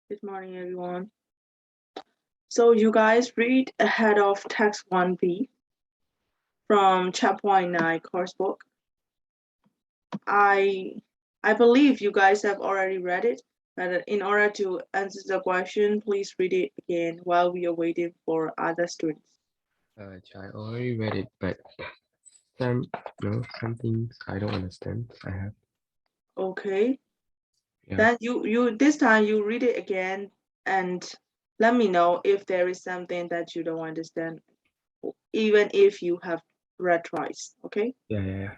Good morning, everyone. So you guys read ahead of text 1B from chapter 9 course book. I believe you guys have already read it, but in order to answer the question, please read it again while we are waiting for other students. I already read it, but some things I don't understand. I have. Okay. Yeah. Then you this time you read it again and let me know if there is something that you don't understand, even if you have read twice. Okay. Yeah.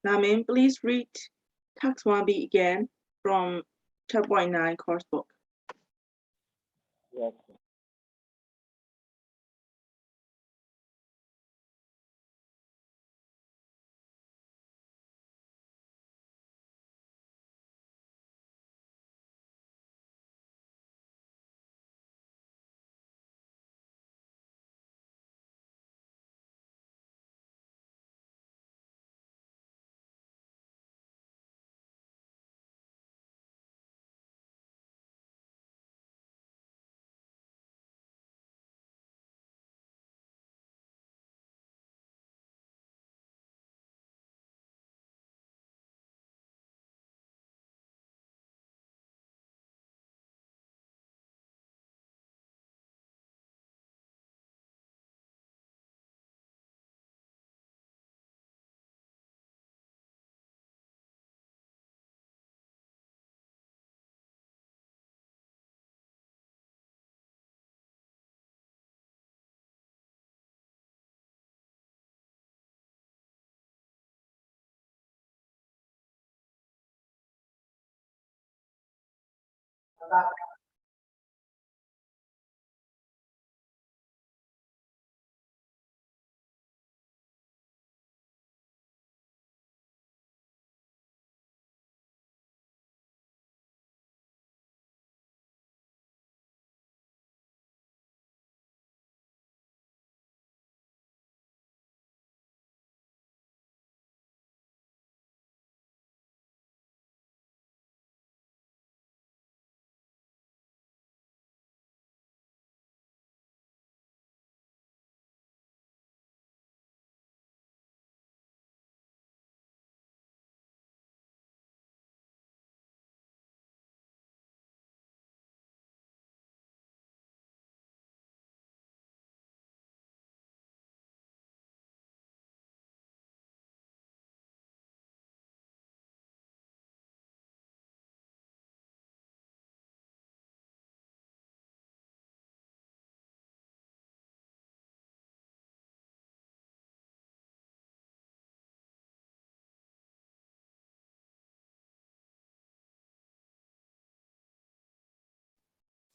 Namin, please read text 1B again from chapter 9 course book. Yes.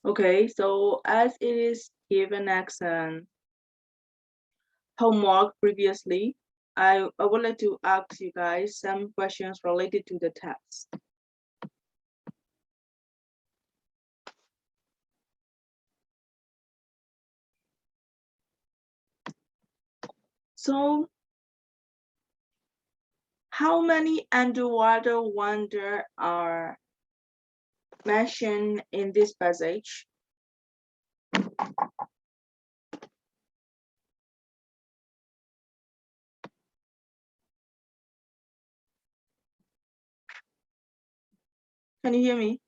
Okay, so as it is given as an homework previously, I would like to ask you guys some questions related to the text. So, how many underwater wonders are mentioned in this passage? Can you hear me?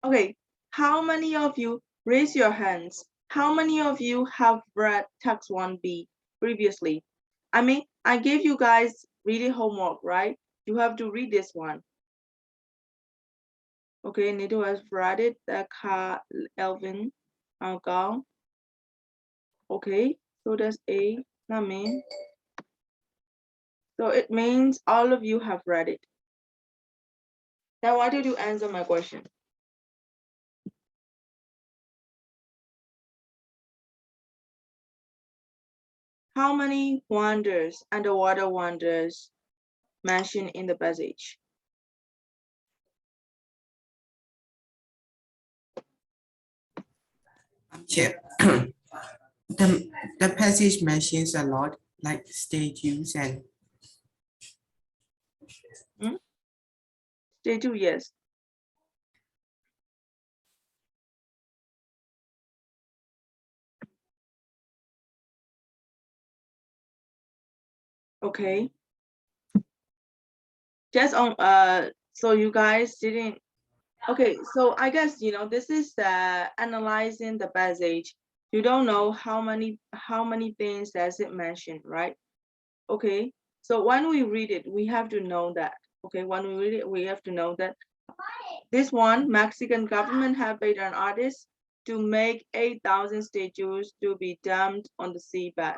Okay, how many of you raise your hands? How many of you have read text 1B previously? I mean, I gave you guys reading homework, right? You have to read this one. Okay, Nido has read it, Elvin, Gal. Okay, so that's A, Namin. So it means all of you have read it. Now, why did you answer my question? How many wonders, underwater wonders, mentioned in the passage? Yeah. The passage mentions a lot, like statues and Statue, yes. Okay. Just on so you guys didn't. Okay, so I guess this is analyzing the passage. You don't know how many things does it mention, right? Okay, so when we read it, we have to know that. Okay, when we read it, we have to know that this one Mexican government have paid an artist to make 8,000 statues to be dumped on the seabed.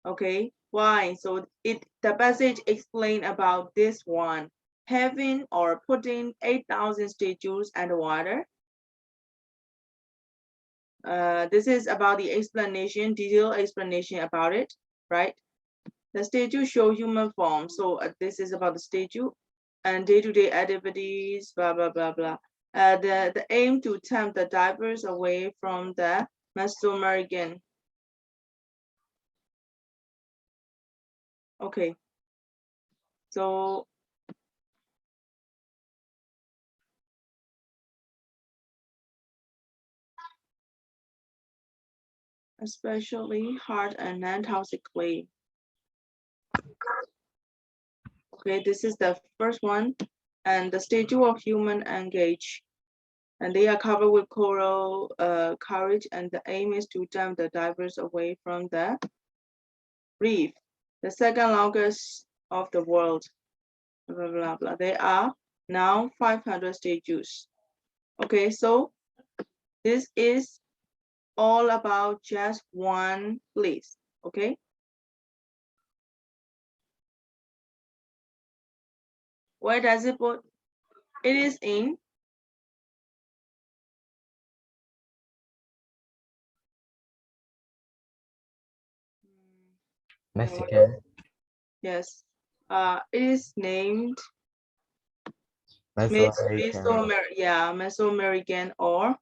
Okay, why? So the passage explain about this one having or putting 8,000 statues underwater. This is about the explanation, detailed explanation about it, right? The statue show human form. So this is about the statue and day-to-day activities, blah, blah, blah, blah. The aim to tempt the divers away from the Mesoamerican. Okay. So especially hard and non-toxic clay. Okay, this is the first one. And the statue of human engaged. And they are covered with coral courage, and the aim is to tempt the divers away from the reef, the second longest of the world. Blah, blah, blah. There are now 500 statues. Okay, so this is all about just one place, okay? Where does it put? It is in Mexican. yes. It is named Mesoamerican. Mesoamerican or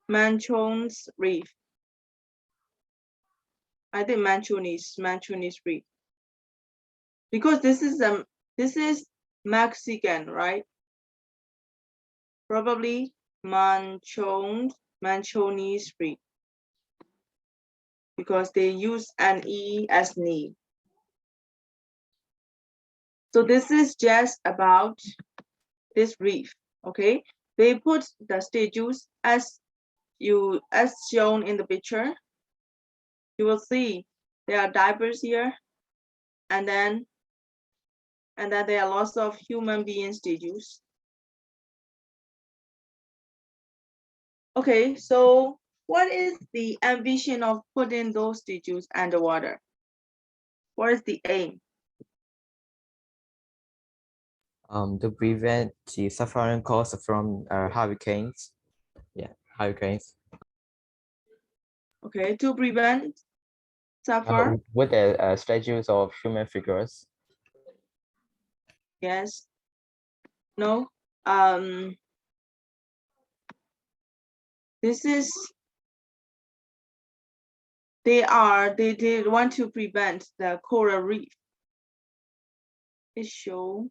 Manchon's Reef. I think Manchonese Reef. Because this is Mexican, right? Probably Manchonese Reef. Because they use an E as knee. So this is just about this reef, okay? They put the statues as shown in the picture. You will see there are divers here, and then there are lots of human being statues. Okay, so what is the ambition of putting those statues underwater? What is the aim? To prevent the suffering caused from hurricanes. Yeah, hurricanes. Okay, to prevent suffer. With the statues of human figures. Yes. No. This is they did want to prevent the coral reef. It show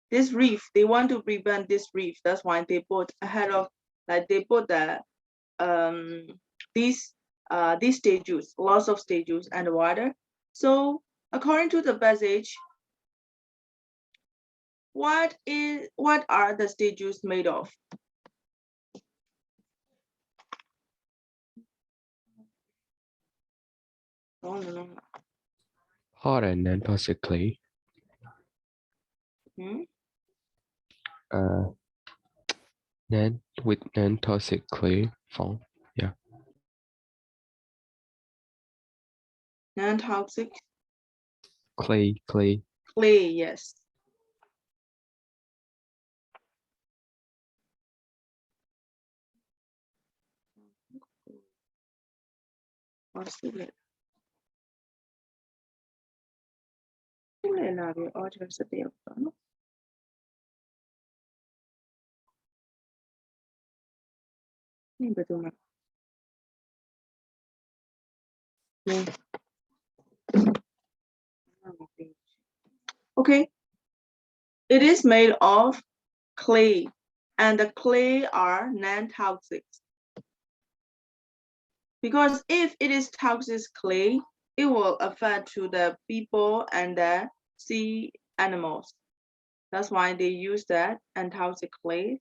this reef, they want to prevent this reef. That's why they put ahead of, like they put the these statues, lots of statues and water. So according to the passage, what are the statues made of? No. Hot and non-toxic clay. Hmm? With non-toxic clay found. Yeah. Non-toxic Clay. clay, yes. What's it? Okay, it is made of clay, and the clay are non-toxic. Because if it is toxic clay, it will affect to the people and the sea animals. That's why they use that non-toxic clay.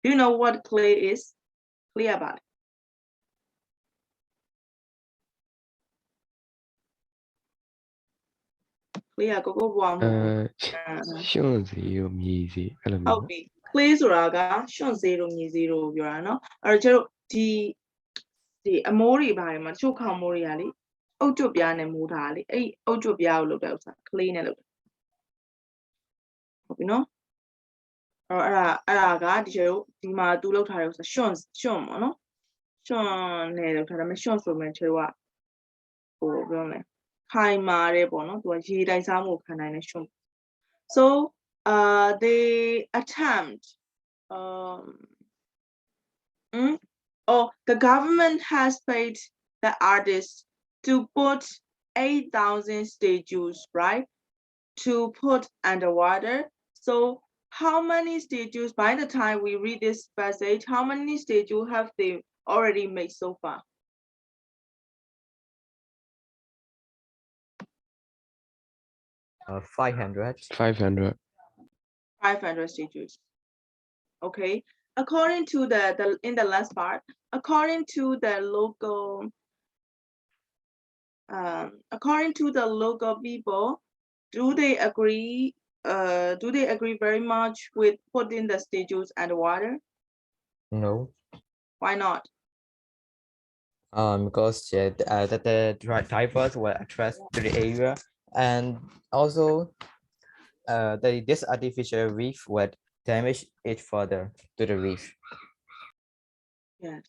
Do you know what clay is? Clear about it. Clear ကိုကိုဘွားမှု ရှွန့်စီရောမြေစီအဲ့လို ဟု မျိုး တ်ပြီ clay ဆိုတာကရွှွန့်စေးတို့မြေစေးတို့ပြောတာเนาะအဲ့တော့ကျတို့ဒီအမိုးတွေပါတယ်မှာတချို့ခေါင်မိုးတွေကလေအုတ်ကျွတ်ပြားနဲ့မိုးထားတာလေအဲ့အုတ်ကျွတ်ပြားကိုလုပ်တဲ့ဥစ္စာ clay နဲ့လုပ်တယ်ဟုတ်ပြီเนาะအဲ့ဒါကဒီကျတို့ဒီမှာသူလုပ်ထားတဲ့ဥစ္စာရွှွန့်ပေါ့နော်ရွှွန့်နဲ့လုပ်ထားတယ်မရွှွန့်ဆိုမှကျတို့ကဟိုပြောမလဲခိုင်မာတဲ့ပေါ့နော်သူကရေတိုက်စားမှုခံနိုင်တဲ့ရွှွန့် so they attempt the government has paid the artists to put 8,000 statues, right? To put underwater. So how many statues, by the time we read this passage, how many statues have they already made so far? Uh, 500. 500. 500 statues. Okay. According to the in the last part, according to the local people, do they agree very much with putting the statues underwater? No. Why not? Because the divers were attracted to the area, and also this artificial reef would damage it further to the reef. Yes.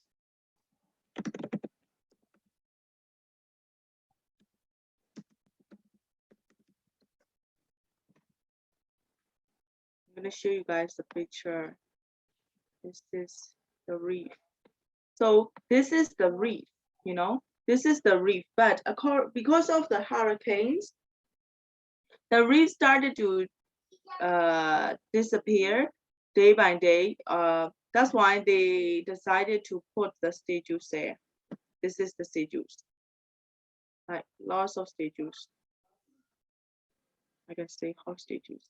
I'm going to show you guys the picture. This is the reef. So this is the reef, you know, this is the reef, but because of the hurricanes, the reef started to disappear day by day. That's why they decided to put the statues there. This is the statues, like lots of statues. I can say half statues.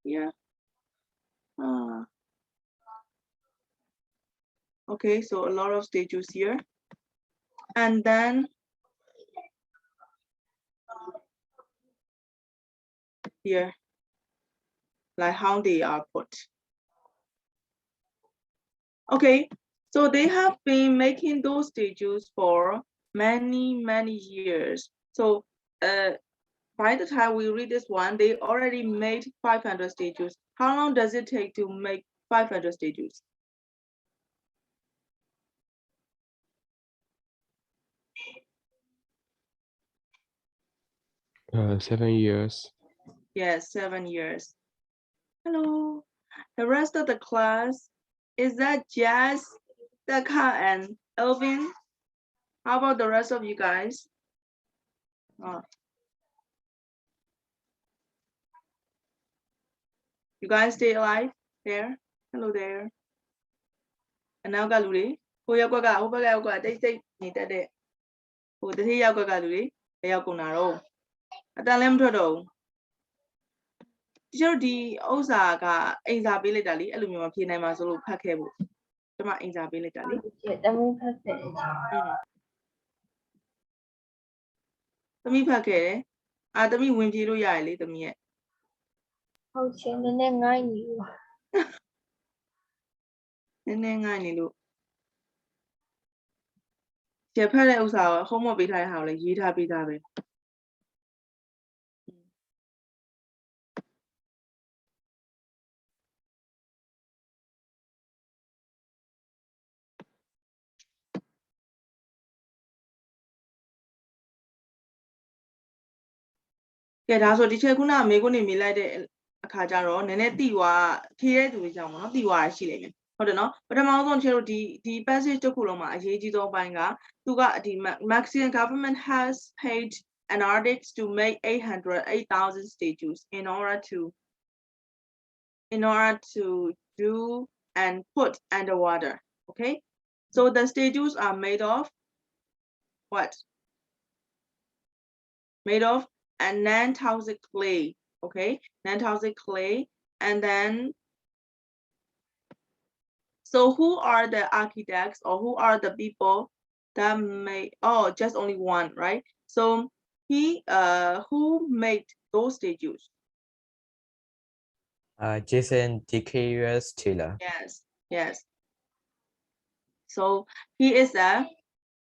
Yeah. Okay, so a lot of statues here. And then here, like how they are put. Okay, so they have been making those statues for many years. So by the time we read this one, they already made 500 statues. How long does it take to make 500 statues? Uh, 7 years. Yes, 7 years. Hello. The rest of the class Is that Jazz, Daka, and Elvin? How about the rest of you guys? You guys stay alive there? Hello there. And now got Luli. Who you got? Who got? They need that. Who the he got Luli? They are going to roll. I tell them to do. တချို့ဒီဥစ္စာကအိမ်စာပေးလိုက်တာလေအဲ့လိုမျိုးမဖြေနိုင်မှာဆိုလို့ဖတ်ခဲ့ဖို့ကျွန်မအိမ်စာပေးလိုက်တာလေသမီးဖတ်ခဲ့တယ်သမီးဝင်ပြေးလို့ရတယ်လေသမီးရဲ့ဟုတ်ရှင်နည်းနည်းငိုင်းနေလို့နည်းနည်းငိုင်းနေလို့ကျဖတ်တဲ့ဥစ္စာကို homework ပေးထားတဲ့ဟာကိုလည်းရေးထားပေးသားပဲကဲဒါဆိုဒီချက်ခုနမေကိုနေမေးလိုက်တဲ့အခါကျတော့နည်းနည်းတိသွားဖြေတဲ့သူတွေကြောင့်ပေါ့နော်တိသွားရရှိလိမ့်မယ်ဟုတ်တယ်နော်ပထမဆုံးချက်တို့ဒီ passage တစ်ခုလုံးမှာအရေးကြီးဆုံးပိုင်းကသူကဒီ Mexican government has paid an artist to make 8,000 statues in order to do and put underwater. Okay, so the statues are made of what? Made of a non-toxic clay. Okay, non-toxic clay, and then so who are the architects or who are the people that made? Oh, just only one, right? So who made those statues? Jason DeCarius Taylor. Yes. So he is a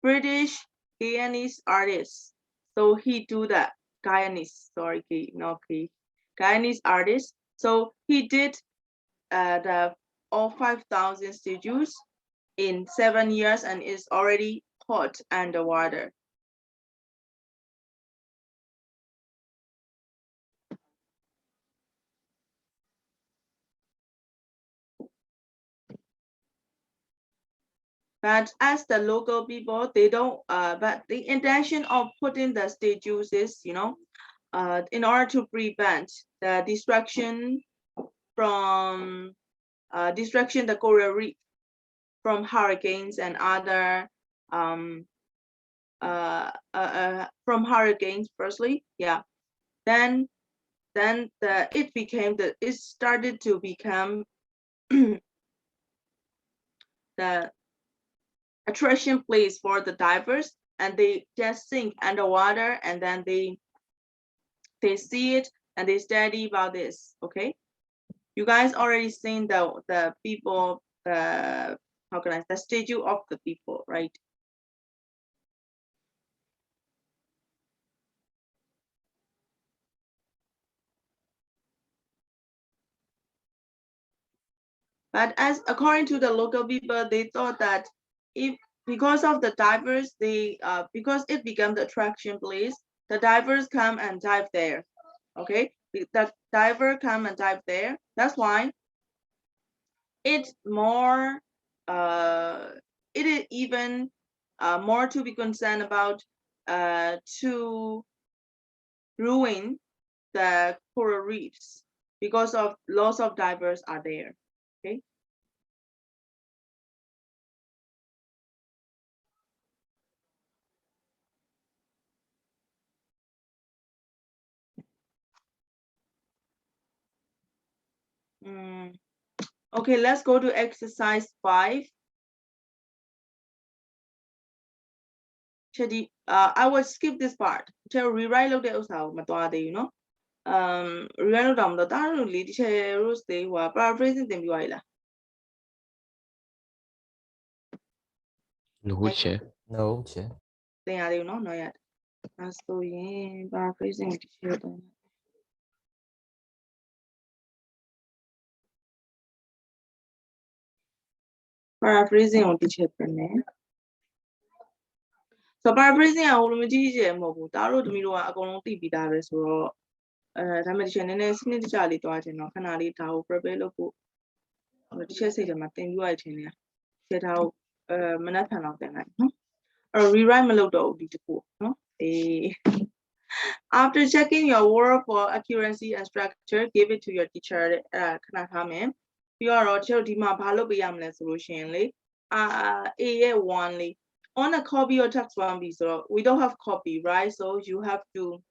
British Guyanese artist. So he do that Guyanese, sorry, not Guyanese artist. So he did the all 5,000 statues in 7 years and is already put underwater. But as the local people, they don't, but the intention of putting the statues is, you know, in order to prevent the destruction the coral reef from hurricanes and other, from hurricanes firstly, yeah. Then it started to become the attraction place for the divers, and they just sink underwater and then they see it and they study about this. Okay, you guys already seen the people, the statue of the people, right? But as according to the local people, they thought that because of the divers, because it became the attraction place, the divers come and dive there. Okay, the diver come and dive there. That's why it's more. It is even more to be concerned about to ruin the coral reefs because of lots of divers are there. Okay. Okay, let's go to exercise 5. I will skip this part. Rewrite look at you know. Rewrite down the rules they were paraphrasing them. No, chair. No, chair. They are you know not yet. So yeah, paraphrasing paraphrasing on teacher. So paraphrasing ကဟိုလိုမျိုးကြီးကြီးကျယ်မဟုတ်ဘူးဒါတို့သမီးတို့ကအကုန်လုံးသိပြီးသားပဲဆိုတော့ဒါမှမဟုတ်နည်းနည်းစနစ်တကျလေးတွားခြင်းတော့ခဏလေးဒါကို prepare လုပ်ဖို့ teacher say them thing you I tin set out manathan out then or rewrite my load of the After checking your work for accuracy and structure, give it to your teacher. Your rocher dima balo biyamle solution one on a copy or text one so we don't have copy, right? So you have to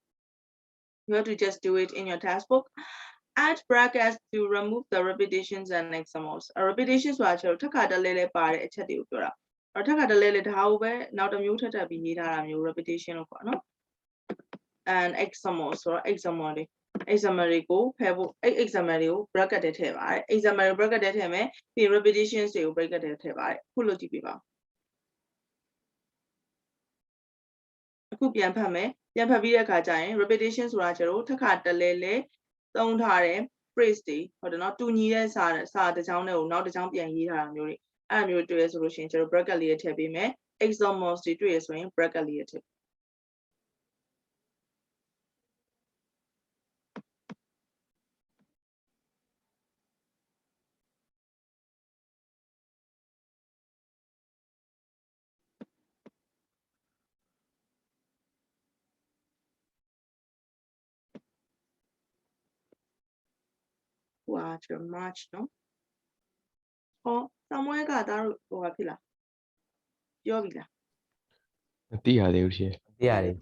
just do it in your textbook. Add brackets to remove the repetitions and examples. Repetitions are takada lele pare echati ukura. Or takada lele however now the muted repetition no and examples or example example ko example bracket ထဲပါတယ် example bracket ထဲမှာဒီ repetitions တွေကို bracket ထဲပါတယ်ခုလို့ကြည့်ပြပါအခုပြန်ဖတ်မယ်ပြန်ဖတ်ပြီးတဲ့အခါကျရင် repetition ဆိုတာကျတော့တစ်ခါတလဲလဲသုံးထားတဲ့ phrase တွေဟုတ်တယ်နော်တူညီတဲ့စာတစ်ချောင်းနဲ့ကိုနောက်တစ်ချောင်းပြန်ရေးထားတာမျိုးတွေအဲ့လိုမျိုးတွေ့ရဆိုလို့ရှိရင်ကျတော့ bracket လေးထည့်ပေးမယ် examples တွေတွေ့ရဆိုရင် bracket လေးထည့်ဟိုဟာကျတော့ March နော်ဟောစာမွေးကဒါတို့ဟိုဟာဖြစ်လားပြောပြီလား မသိရသေးဘူးရှင် သိရတယ်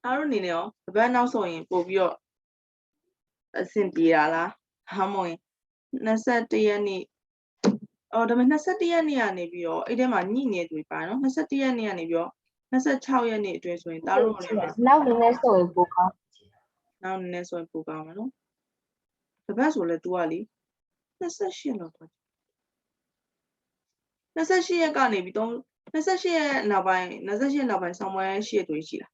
အားတို့အနေနဲ့ရောတပတ်နောက်ဆိုရင်ပို့ပြီးတော့အဆင်ပြေတာလားဟာမဟုတ်ရင်21ရက်နေ့အော်ဒါပေမဲ့21ရက်နေ့ကနေပြီးတော့အဲ့ထဲမှာညှိနေတွေ့ပါနော်21ရက်နေ့ကနေပြီးတော့26ရက်နေ့အတွင်းဆိုရင်သားတို့လည်းနောက်နည်းနည်းဆိုရင်ပိုကောင်းနောက်နည်းနည်းဆိုရင်ပိုကောင်းမယ်နော်တပတ်ဆိုလဲ तू ကလေ28လောက်သွား28ရက်ကနေပြီးတော့28ရက်နောက်ပိုင်းဆောင်းပွဲရှိရတွေ့ရှိလား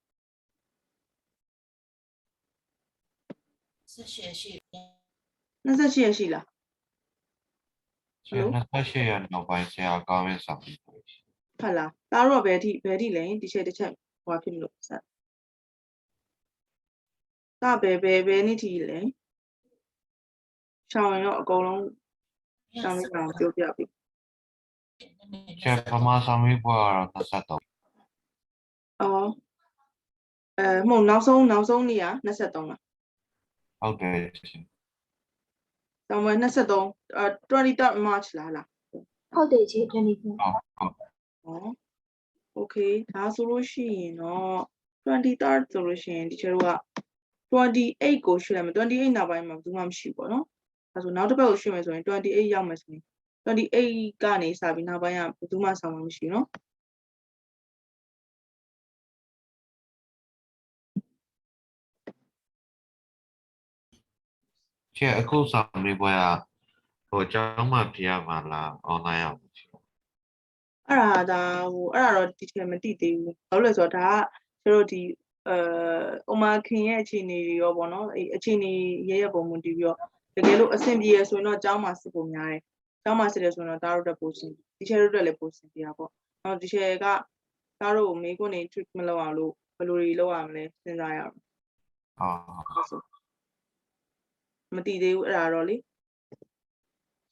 28ရက်ရှိလား28ရက်နောက်ပိုင်းဆရာကောင်းရင်ဆောင်ပြီးပို့ရှိ ဟုတ်လားသားတို့ကဘယ်ထိလဲဒီချက်တစ်ချက်ဟိုဖြစ်မလို့ဆက်ဒါဘယ်နေ့ထိလဲရှောင်းရင်တော့အကုန်လုံးရှောင်းပြီးအောင်ပြောပြပြီ ဆရာပမာဆောင်ပြီးပို့ရတော့23အော်မဟုတ်နောက်ဆုံးနေ့က23လားဟုတ်တယ်ရှင် ဆောင်းပွဲ23 23 March လားဟုတ်တယ်ကြီး20ခု ဟုတ် okay ဒါဆိုလို့ရှိရင်တော့23ဆိုလို့ရှိရင်ဒီချက်တို့က28ကိုရွှေ့လိုက်မယ်28နောက်ပိုင်းမှာဘူးမှမရှိဘူးပေါ့နော်ဒါဆိုနောက်တစ်ပတ်ကိုရွှေ့မယ်ဆိုရင်28ရောက်မယ်ဆိုရင်28ကနေစပြီးနောက်ပိုင်းကဘူးမှဆောင်းမှမရှိနော်ဆရာအခုဆောင်ပြီးပို့ရဟိုကျောင်းမှာပြရမှာလား online အောင်ရှိအဲ့ဒါတော့ detail မသိသေးဘူးဘာလို့လဲဆိုတော့ဒါကကျတို့ဒီဥမာခင်ရဲ့အခြေအနေတွေရောပေါ့နော်အဲ့အခြေအနေရဲ့ပုံမူတည်ပြီးတော့တကယ်လို့အဆင်ပြေရဆိုရင်တော့ကျောင်းမှာစစ်ဖို့များတယ် ကျောင်းမှာစစ်တယ်ဆိုတော့တားတို့တက်ပို့စင်ဒီချဲတို့တက်လည်းပို့စင်ပြရပေါ့နော်ဒီချဲကတားတို့ကိုမေးခွန်းနေ trick မလုပ်အောင်လို့ဘယ်လိုတွေလုပ်ရမလဲစဉ်းစားရအောင် อ๋อ မတည်သေးဘူးအဲ့ဒါတော့လေ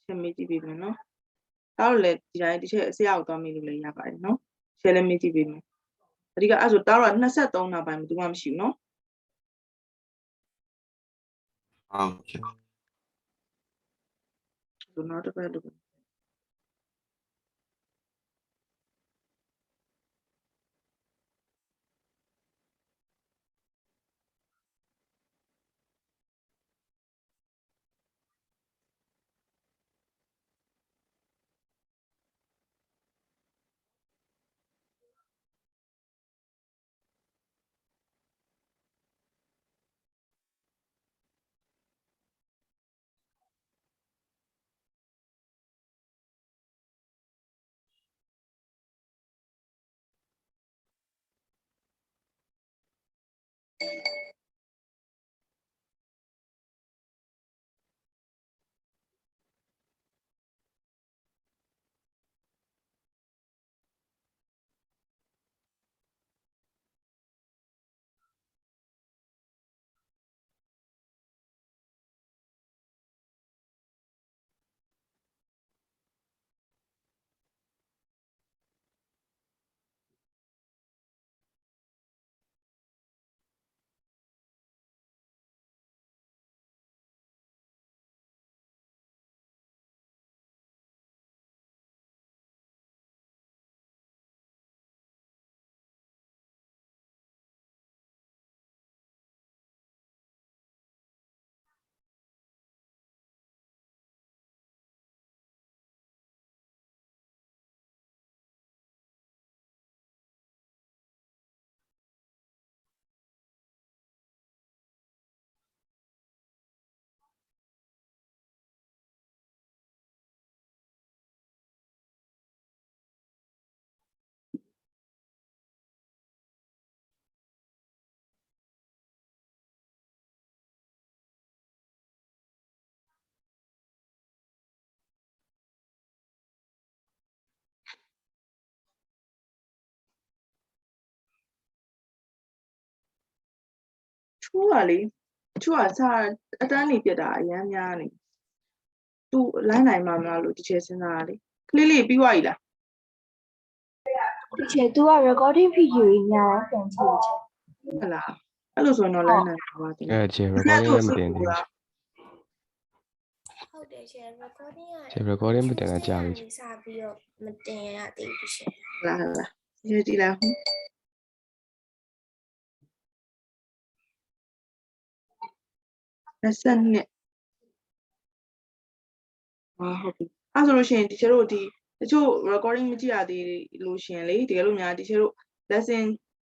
ချက်မေးကြည့်ပေးမယ်နော်တားတို့လည်းဒီတိုင်းဒီချဲအစရအောင်သွားမေးလို့လည်းရပါတယ်နော်ချဲလည်းမေးကြည့်ပေးမယ်အဓိကအဲ့ဆိုတားတို့က23နောက်ပိုင်းဘယ်သူမှမရှိဘူးနော် โอเค ဆိုတော့တစ်ပတ်တစ်ပတ် ချိုးပါလေချိုးကစားအတန်းနေပြတ်တာအရမ်းများနေသူလိုင်းနိုင်မှာမလားလို့ဒီချဲစဉ်းစားရလေကလေးလေးပြီးသွားပြီလား ဒီချေသူက recording video ကြီးညာပြန်ကြည့်ချင် ဟုတ်လားအဲ့လိုဆိုရင်တော့လိုင်းနိုင်မှာပါတင် အဲ့ချေ recording လည်းမတင်သေးဘူး ဟုတ်တယ်ရှင် recording ချေ recording မတင်တာကြာပြီ စပြီးတော့မတင်ရသေးဘူးရှင် ဟုတ်လားဒီကြည့်လိုက်22ဟုတ်ပြီအဲ့ဆိုလို့ရှိရင်ဒီချဲတို့ဒီတချို့ recording မကြည့်ရသေးလို့ရှိရင်လေတကယ်လို့များဒီချဲတို့ lesson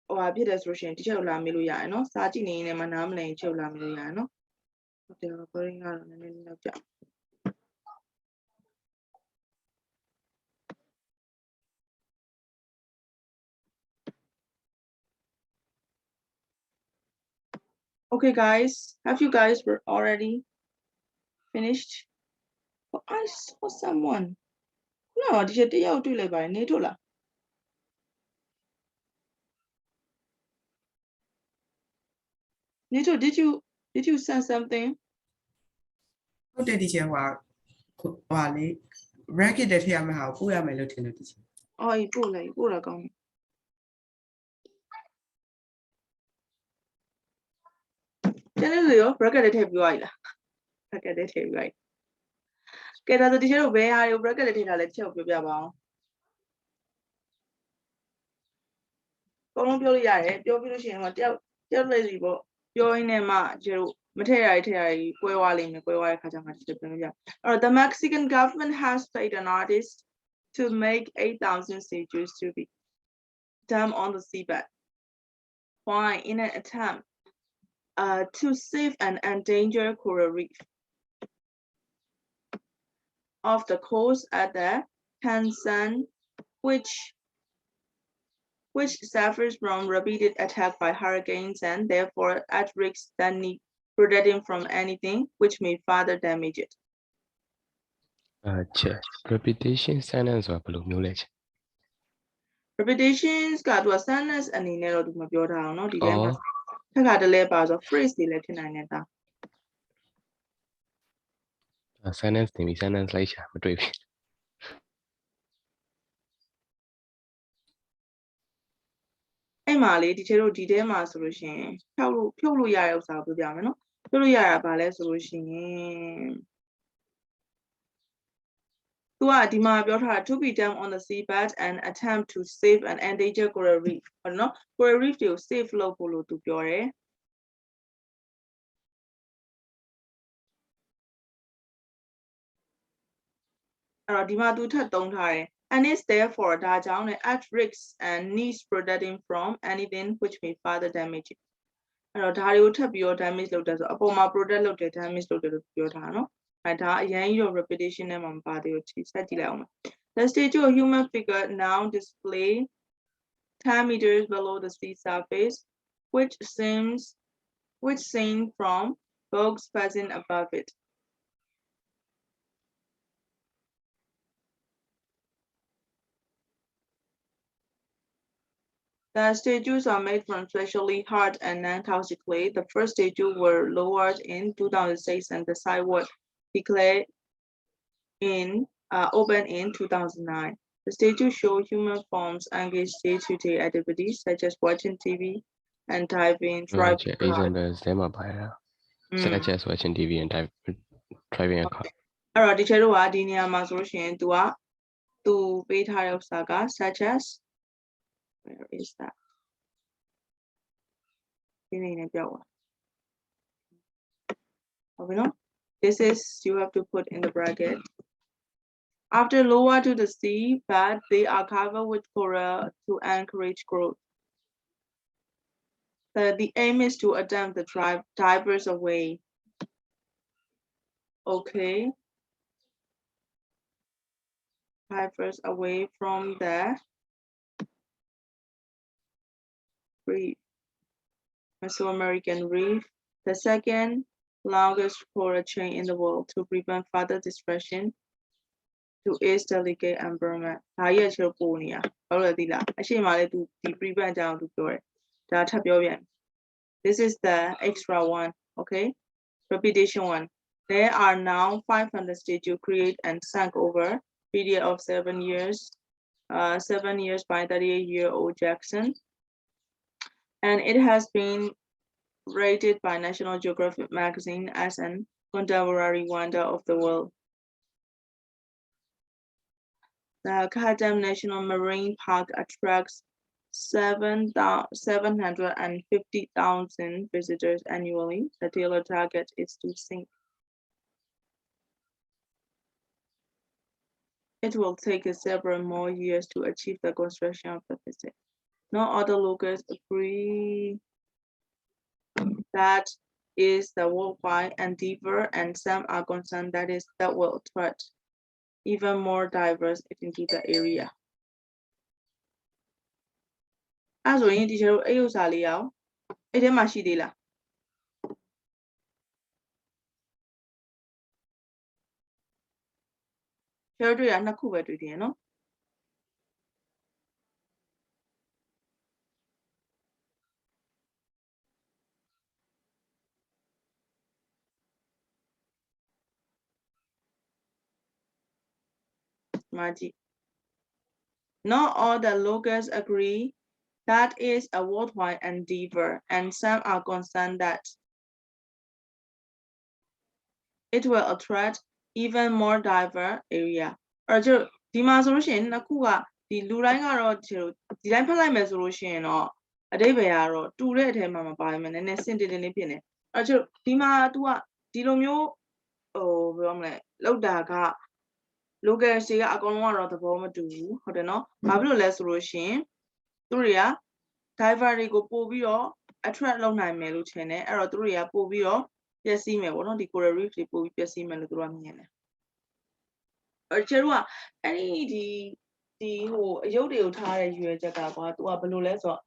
ဟိုဟာဖြစ်တယ်ဆိုလို့ရှိရင်ဒီချဲတို့လာမေးလို့ရတယ်နော်စာကြည့်နေရင်လည်းမနားမလည်ရင်ချဲတို့လာမေးလို့ရတယ်နော်ဟုတ်တယ် recording ကတော့နည်းနည်းလောက်ကြာOkay, guys, have you guys were already finished? Oh, I saw someone. No, did you do like by Nitola? Nito, did you send something? ဟုတ်တယ်ဒီချေဟာလေ racket တဲ့ထည့်ရမှာဟာပို့ရမယ်လို့ထင်တယ်ဒီချေ Oh, you pull like on. Tell you, bracket it have you either. Bracket it have you right. Get out the teacher where are you bracket it in a lecture of your about? Don't be yet, your vision, what tell lazy boy. You're in a material, the Mexican government has paid an artist to make 8,000 statues to be done on the seabed. Why? In an attempt to save an endangered coral reef off the coast at the Tansan, which suffers from repeated attack by hurricanes and therefore at risk that need protecting from anything which may further damage it. ချက် repetition sentence ဆိုတာဘယ်လိုမျိုးလဲချက် repetitions ကသူက sentence အနေနဲ့တော့သူမပြောထားအောင်เนาะဒီထဲမှာ ဩ ထပ်ခါတလဲပါဆို phrase တွေလည်းဖြစ်နိုင်တယ်ဒါ sentence တင်ပြီး sentence လိုက်ရှာမတွေ့ဘူး အဲ့မှာလေဒီချေတို့ဒီထဲမှာဆိုလို့ရှိရင်ဖြုတ်လို့ရတဲ့ဥစ္စာကိုပြောပြမယ်နော်ဖြုတ်လို့ရတာဘာလဲဆိုလို့ရှိရင်သူကဒီမှာပြောထားတာ to be done on the seabed and attempt to save an endangered coral reef ဟုတ်နော် coral reef တွေကို save လုပ်ဖို့လို့သူပြောတယ်အဲ့တော့ဒီမှာသူထပ်သုံးထားတယ် and is therefore ဒါကြောင့်လည်း at risk and needs protecting from anything which may further damage it အဲ့တော့ဒါတွေကိုထပ်ပြီးတော့ damage လုပ်တယ်ဆိုအပေါ်မှာ protect လုပ်တယ် damage လုပ်တယ်လို့ပြောထားတာနော်အဲ့ဒါအရင်ကြီးတော့ repetition နဲ့မှမပါသေးဘူးဆက်ကြည့်လိုက်အောင် The statue of human figure now display 10 meters below the sea surface which seen from boats passing above it The statues are made from specially hard and non-toxic clay. The first statue were lowered in 2006 and the site was declared open in 2009. The statues show human forms engaged day-to-day activities such as watching TV and diving, ချက် driving cars. examples ထဲမှာပါရတာ such as watching TV and driving a car အဲ့တော့ဒီချက်တို့ကဒီနေရာမှာဆိုလို့ရှိရင် သူပေးထားတဲ့ဥစ္စာက such as where is that ဒီနေနဲ့ပြောပါဟုတ်ပြီနော် this is you have to put in the bracket after lower to the sea bed they are covered with coral to encourage growth the aim is to attempt the divers away okay divers away from the reef Mesoamerican reef, the second longest coral chain in the world to prevent further destruction to its delicate environment. ဒါရဲ့ချိုးပို့နေရဘာလို့လဲသိလားအရှိမလေးသူဒီ prevent ကြောင်းသူပြောတယ်ဒါထပ်ပြောပြန် This is the extra one okay repetition one there are now 500 statues created and sunk over period of 7 years 7 years by 38-year-old Jackson and it has been rated by National Geographic magazine as an contemporary wonder of the world. The Kadam National Marine Park attracts 750,000 visitors annually. The daily target is to sink. It will take several more years to achieve the construction of the visit. No other locals agree that is the worldwide endeavor and some are concerned that will attract even more divers into the area. အဲ့ဆိုရင်ဒီကျတော့အဲ့ဥစ္စာလေးရောအဲ့ထဲမှာရှိသေးလားကျတော့တွေ့ရနှစ်ခုပဲတွေ့သေးရနော်Not all the locals agree that is a worldwide endeavor, and some are concerned that it will attract even more diverse area. အဲ့တော့ဒီမှာဆိုလို့ရှိရင်နှစ်ခုကဒီလူတိုင်းကတော့ဒီတိုင်းဖတ်လိုက်မယ်ဆိုလို့ရှိရင်တော့အဓိပ္ပာယ်ကတော့တူတဲ့အထဲမှာမပါဘူးနည်းနည်းစင်တင်တင်လေးဖြစ်နေအဲ့တော့ဒီမှာ तू ကဒီလိုမျိုးဘယ်လိုမလဲလောက်တာက local တွေကအကုန်လုံးကတော့သဘောမတူဘူးဟုတ်တယ်နော်ဘာဖြစ်လို့လဲဆိုလို့ရှိရင်သူတွေက diver တွေကိုပို့ပြီးတော့ attract လုပ်နိုင်မယ်လို့ထင်တယ်အဲ့တော့သူတွေကပို့ပြီးတော့ပျက်စီးမယ်ပေါ့နော်ဒီ coral reef တွေပို့ပြီးပျက်စီးမယ်လို့သူတို့ကမြင်တယ်အဲ့ကျတော့အဲ့ဒီဟိုအယုတ်တွေကိုထားတဲ့ရွယ်ချက်ကကွာ तू ကဘယ်လိုလဲဆိုတော့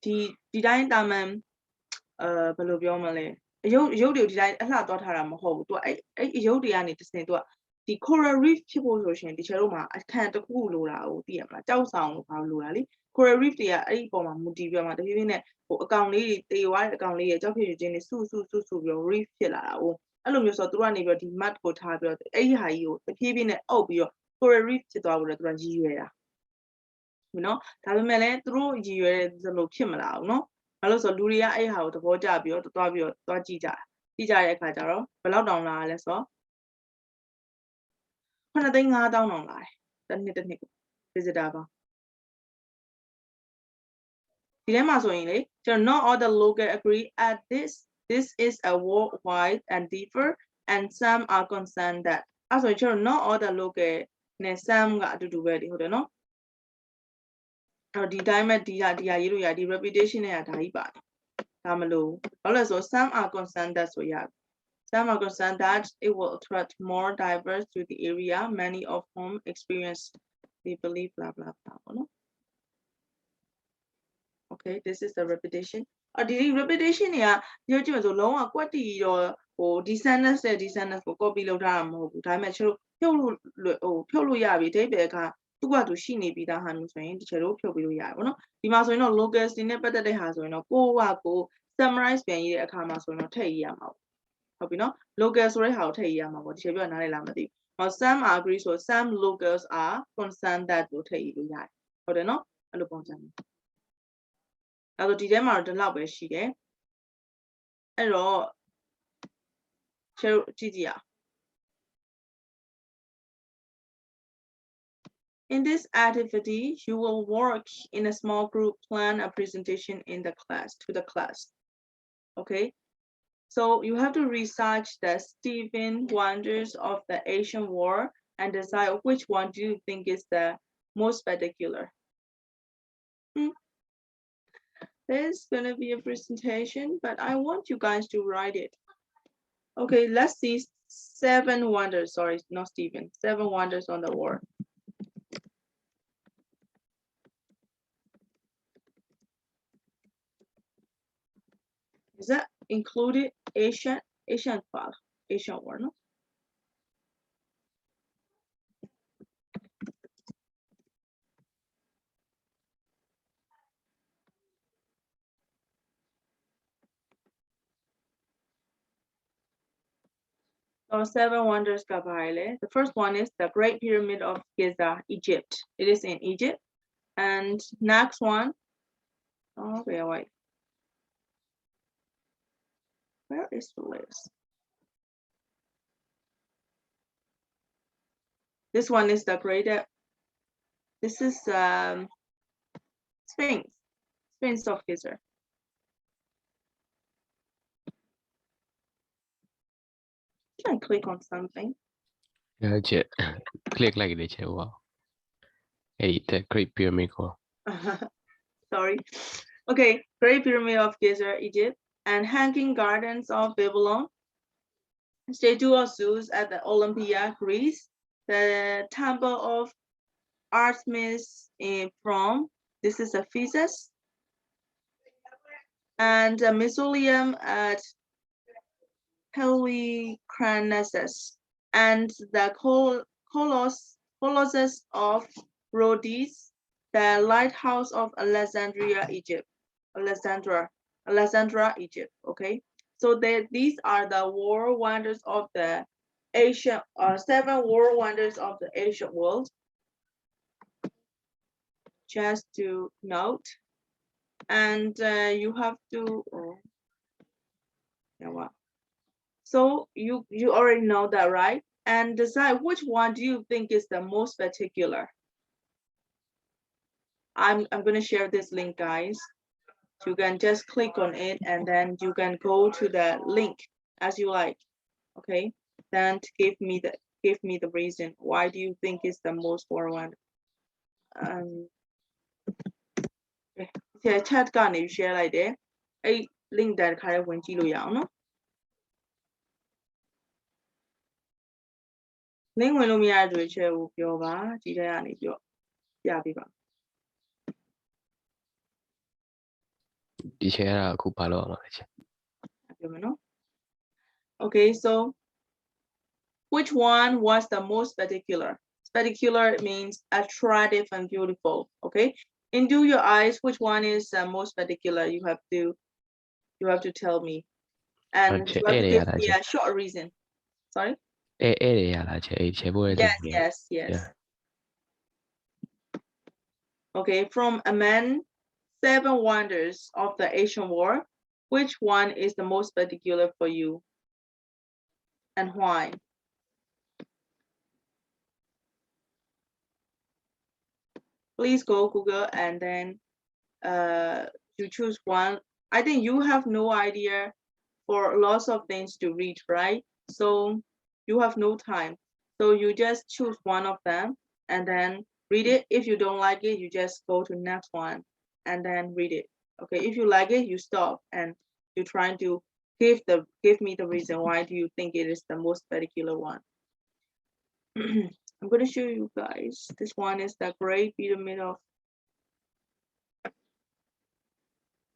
ဒီတိုင်းတာမန်ဘယ်လိုပြောမလဲအယုတ်တွေကိုဒီတိုင်းအလှသွားထားတာမဟုတ်ဘူး तू အဲ့အယုတ်တွေကနေတစ်စင် तू က ဒီ coral reef ဖြစ်ဖို့ဆိုရှင်ဒီချေတို့မှာအခန့်တစ်ခုလိုတာကိုသိရမလားကြောက်ဆောင်လို့ဘာလို့လိုတာလေ coral reef တွေကအဲ့ဒီပုံမှာမူတည်ပြမှာတဖြည်းဖြည်းနဲ့ဟိုအကောင်လေးတွေတေသွားတဲ့အကောင်လေးရဲ့ကြောက်ဖြစ်ခြင်းတွေစုပြီးတော့ reef ဖြစ်လာတာ哦အဲ့လိုမျိုးဆိုတော့သူကနေပြီးတော့ဒီ mud ကိုထားပြီးတော့အဲ့ဒီဟာကြီးကိုတဖြည်းဖြည်းနဲ့အုပ်ပြီးတော့ coral reef ဖြစ်သွားဖို့လည်းသူကရည်ရွယ်တာနော်ဒါပေမဲ့လည်းသူတို့ရည်ရွယ်တဲ့လိုဖြစ်မလာဘူးနော်ဘာလို့ဆိုတော့လူတွေကအဲ့ဟာကိုသဘောကျပြီးတော့သွားကြည့်ကြတဲ့အခါကျတော့ဘယ်လောက်တောင်လာလဲဆိုတော့9,500,000တောင်လာတယ်တစ်နှစ်ကို visitor ပါဒီထဲမှာဆိုရင်လေကျွန်တော် not all the local agree at this is a worldwide and differ and some are concerned that အဲ့ဆိုရင်ကျွန်တော် not all the local နဲ့ some ကအတူတူပဲဒီဟုတ်တယ်နော်အဲ့ဒီတိုင်းမဲ့ဒီဟာရေးလို့ရဒီ reputation နဲ့ဒါကြီးပါတယ်ဒါမလို့ဘာလို့လဲဆို some are concerned that ဆိုရ some are concerned that it will attract more divers to the area many of whom experience they believe blah blah blah ပေါ့နော် okay this is the repetition ဒီ repetition တွေကပြောကြည့်မယ်ဆိုလုံးဝကွက်တီတော့ဟို descendants နဲ့ descendants ကို copy လုပ်ထားတာမဟုတ်ဘူးဒါပေမဲ့ကျွန်တော်ဖြုတ်လို့ရပြီအဓိပ္ပာယ်ကသူ့ကသူရှိနေပြီးသားဟာမျိုးဆိုရင်ဒီချက်တို့ဖြုတ်ပြီးလို့ရတယ်ပေါ့နော်ဒီမှာဆိုရင်တော့ locals တွေနဲ့ပတ်သက်တဲ့ဟာဆိုရင်တော့ကို summarize ပြန်ရေးတဲ့အခါမှာဆိုရင်တော့ထည့်ရေးရမှာဟုတ်ပြီနော် local ဆိုတဲ့ဟာကိုထည့်ရေးရမှာပေါ့ဒီချက်ပြောနားလည်လားမသိဘူး some are agree ဆို some locals are concerned that ကိုထည့်ရေးလို့ရတယ်ဟုတ်တယ်နော်အဲ့လိုပုံစံမျိုးအဲ့တော့ဒီထဲမှာတော့ဒီလောက်ပဲရှိတယ်အဲ့တော့ချက်ကြည့်ကြည့်အောင် In this activity you will work in a small group plan a presentation in the class to the class okay so you have to research the seven wonders of the Asian world and decide which one do you think is the most spectacular There's going to be a presentation, but I want you guys to write it. Okay, let's see 7 wonders. Sorry, not Stephen. 7 wonders on the world. Is that included Asian world, no? So 7 wonders Kabaile. The first one is the Great Pyramid of Giza, Egypt. It is in Egypt. And next one, oh wait. Where is the list? This one is the greater. This is Sphinx of Giza. Can I click on something? Yeah, click like this. Wow. Hey, the Great Pyramid. Sorry. Okay, Great Pyramid of Giza, Egypt, and Hanging Gardens of Babylon, Statue of Zeus at the Olympia, Greece, the Temple of Artemis in Rome. This is Ephesus, and the Mausoleum at Helicarnassus, and the Colossus of Rhodes, the Lighthouse of Alexandria, Egypt. Okay, so these are the world wonders of the Asian, 7 world wonders of the Asian world. Just to note, and you have to. So you already know that, right? And decide which one do you think is the most particular. I'm going to share this link, guys. You can just click on it and then you can go to the link as you like. Okay, then give me the reason why do you think is the most one. Chat ကနေ share လိုက်တယ်အဲ့ link တခါလေးဝင်ကြည့်လို့ရအောင်နော် link ဝင်လို့မရတဲ့တွေ share ကိုပြောပါဒီထဲကနေပြပေးပါ ဒီshare ကအခုဘာလို့အောင်လဲချက် ပြောမယ်နော် Okay, so Which one was the most spectacular? Spectacular means attractive and beautiful. Okay. Into your eyes, which one is most spectacular? You have to tell me. And you have to give me a short reason. Sorry? Yes. Yeah. Okay, from among 7 wonders of the Asian world, which one is the most particular for you? And why? Please go Google and then you choose one. I think you have no idea for lots of things to read, right? So you have no time. So you just choose one of them and then read it. If you don't like it, you just go to next one and then read it. Okay, if you like it, you stop and you're trying to give me the reason why do you think it is the most particular one. I'm going to show you guys. This one is the Great Pyramid of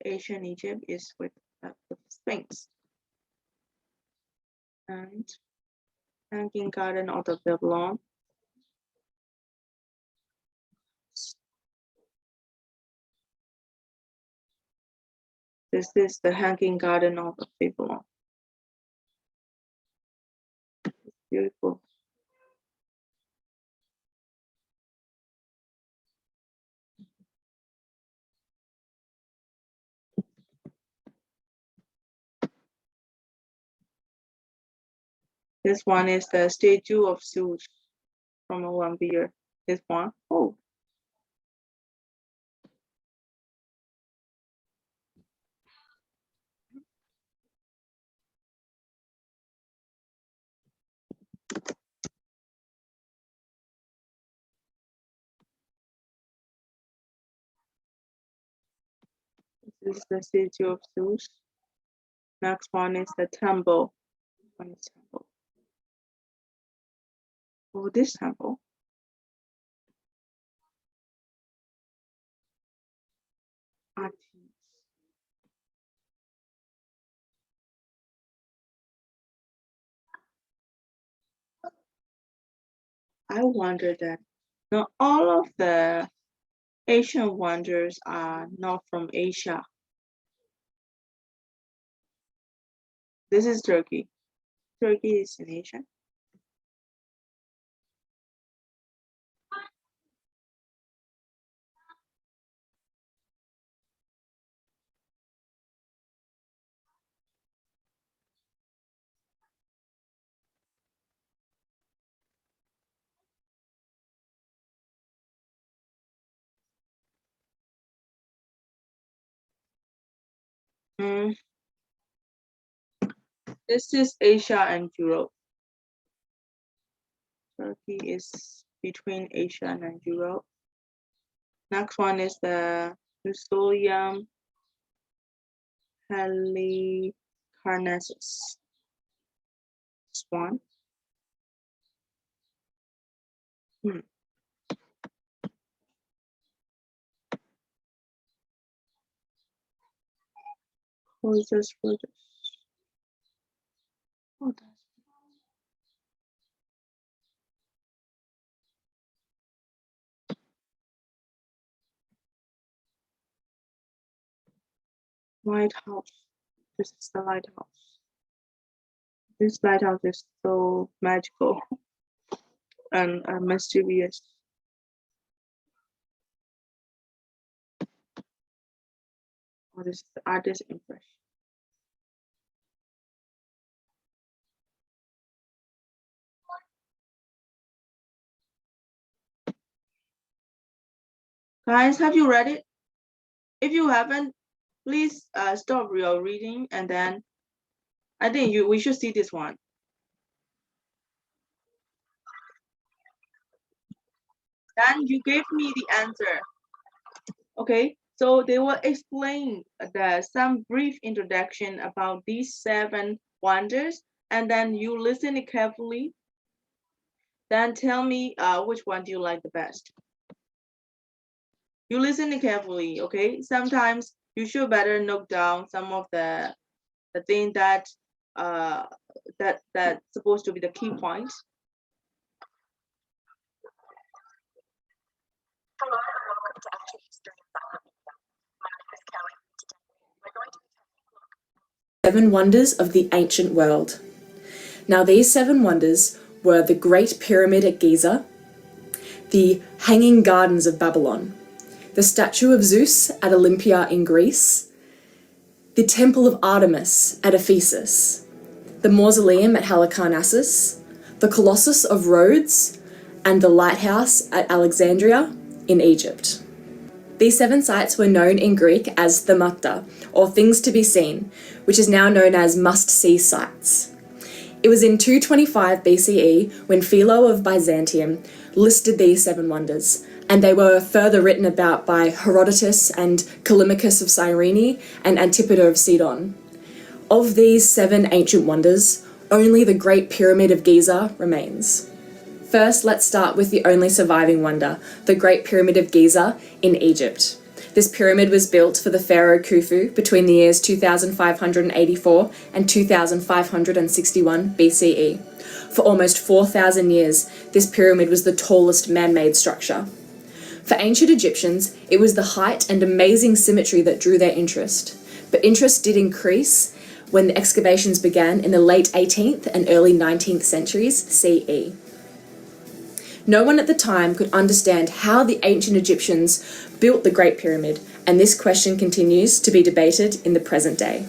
Ancient Egypt is with the Sphinx. And Hanging Garden of the Babylon. This is the Hanging Garden of the Babylon. Beautiful. This one is the statue of Zeus from a one beer. This one. Oh. This is the statue of Zeus. Next one is the temple. One is temple. Oh, this temple. Artemis. I wonder that not all of the Asian wonders are not from Asia. This is Turkey. Turkey is in Asia. This is Asia and Europe. Turkey is between Asia and Europe. Next one is the Museum Halicarnassus. This one. Closest for this. Oh, that's lighthouse. This is the lighthouse. This lighthouse is so magical and mysterious. Oh, this is the artist impression. Guys, have you read it? If you haven't, please stop your reading and then I think we should see this one. Then you gave me the answer. Okay, so they will explain some brief introduction about these 7 wonders, and then you listen it carefully. Then tell me which one do you like the best. You listen it carefully, okay? Sometimes you should better note down some of the thing that that's supposed to be the key point. Hello and welcome to Ancient History of Babylon. My name is Kelly. Today we're going to be taking a look at 7 wonders of the ancient world. Now these 7 wonders were the Great Pyramid at Giza, the Hanging Gardens of Babylon, the statue of Zeus at Olympia in Greece, the Temple of Artemis at Ephesus, the Mausoleum at Halicarnassus, the Colossus of Rhodes, and the Lighthouse at Alexandria in Egypt. These 7 sites were known in Greek as themata, or things to be seen, which is now known as must-see sites. It was in 225 BCE when Philo of Byzantium listed these 7 wonders, and they were further written about by Herodotus and Callimachus of Cyrene and Antipater of Sidon. Of these 7 ancient wonders, only the Great Pyramid of Giza remains. First, let's start with the only surviving wonder, the Great Pyramid of Giza in Egypt. This pyramid was built for the pharaoh Khufu between the years 2584 and 2561 BCE. For almost 4,000 years, this pyramid was the tallest man-made structure. For ancient Egyptians, it was the height and amazing symmetry that drew their interest. But interest did increase when the excavations began in the late 18th and early 19th centuries CE. No one at the time could understand how the ancient Egyptians built the Great Pyramid, and this question continues to be debated in the present day.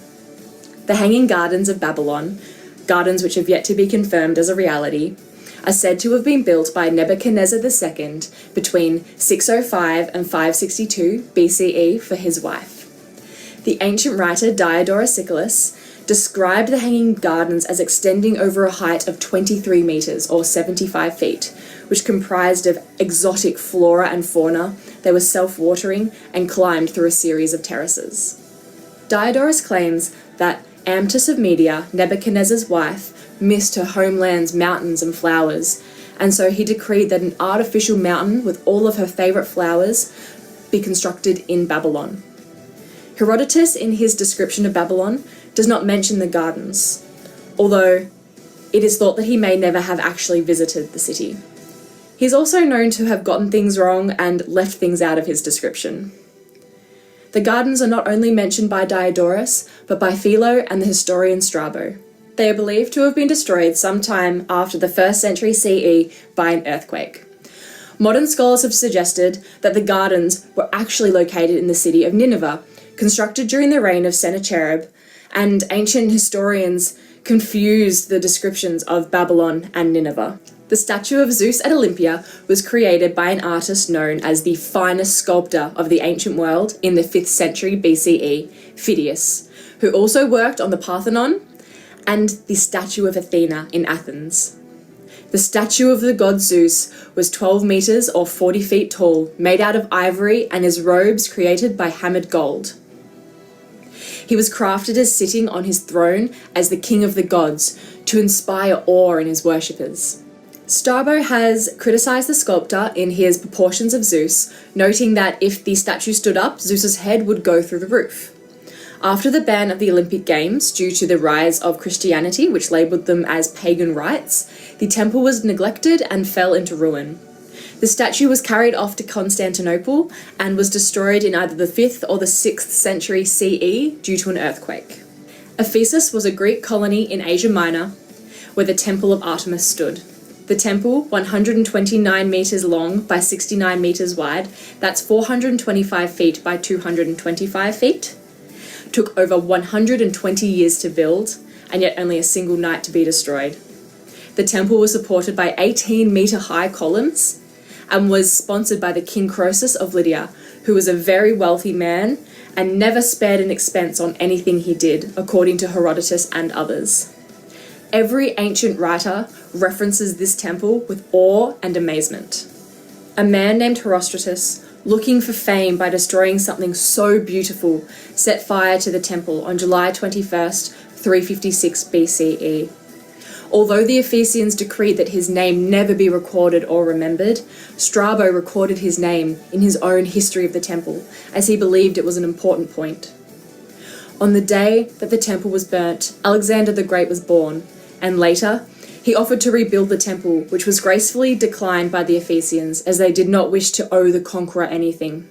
The Hanging Gardens of Babylon, gardens which have yet to be confirmed as a reality, are said to have been built by Nebuchadnezzar II between 605 and 562 BCE for his wife. The ancient writer Diodorus Siculus described the Hanging Gardens as extending over a height of 23 metres or 75 feet, which comprised of exotic flora and fauna. They were self-watering and climbed through a series of terraces. Diodorus claims that Amtis of Media, Nebuchadnezzar's wife, missed her homeland's mountains and flowers, and so he decreed that an artificial mountain with all of her favourite flowers be constructed in Babylon. Herodotus, in his description of Babylon, does not mention the gardens, although it is thought that he may never have actually visited the city. He's also known to have gotten things wrong and left things out of his description. The gardens are not only mentioned by Diodorus, but by Philo and the historian Strabo. They are believed to have been destroyed sometime after the 1st century CE by an earthquake. Modern scholars have suggested that the gardens were actually located in the city of Nineveh, constructed during the reign of Sennacherib, and ancient historians confused the descriptions of Babylon and Nineveh. The statue of Zeus at Olympia was created by an artist known as the finest sculptor of the ancient world in the 5th century BCE, Phidias, who also worked on the Parthenon and the statue of Athena in Athens. The statue of the god Zeus was 12 metres or 40 feet tall, made out of ivory, and his robes created by hammered gold. He was crafted as sitting on his throne as the king of the gods to inspire awe in his worshippers. Strabo has criticised the sculptor in his Proportions of Zeus, noting that if the statue stood up, Zeus's head would go through the roof. After the ban of the Olympic Games due to the rise of Christianity, which labelled them as pagan rites, the temple was neglected and fell into ruin. The statue was carried off to Constantinople and was destroyed in either the 5th or the 6th century CE due to an earthquake. Ephesus was a Greek colony in Asia Minor where the Temple of Artemis stood. The temple, 129 metres long by 69 metres wide, that's 425 feet by 225 feet, took over 120 years to build, and yet only a single night to be destroyed. The temple was supported by 18-metre-high columns and was sponsored by the King Croesus of Lydia, who was a very wealthy man and never spared an expense on anything he did, according to Herodotus and others. Every ancient writer references this temple with awe and amazement. A man named Herostratus, looking for fame by destroying something so beautiful, set fire to the temple on July 21st, 356 BCE. Although the Ephesians decreed that his name never be recorded or remembered, Strabo recorded his name in his own history of the temple, as he believed it was an important point. On the day that the temple was burnt, Alexander the Great was born, and later he offered to rebuild the temple, which was gracefully declined by the Ephesians as they did not wish to owe the conqueror anything.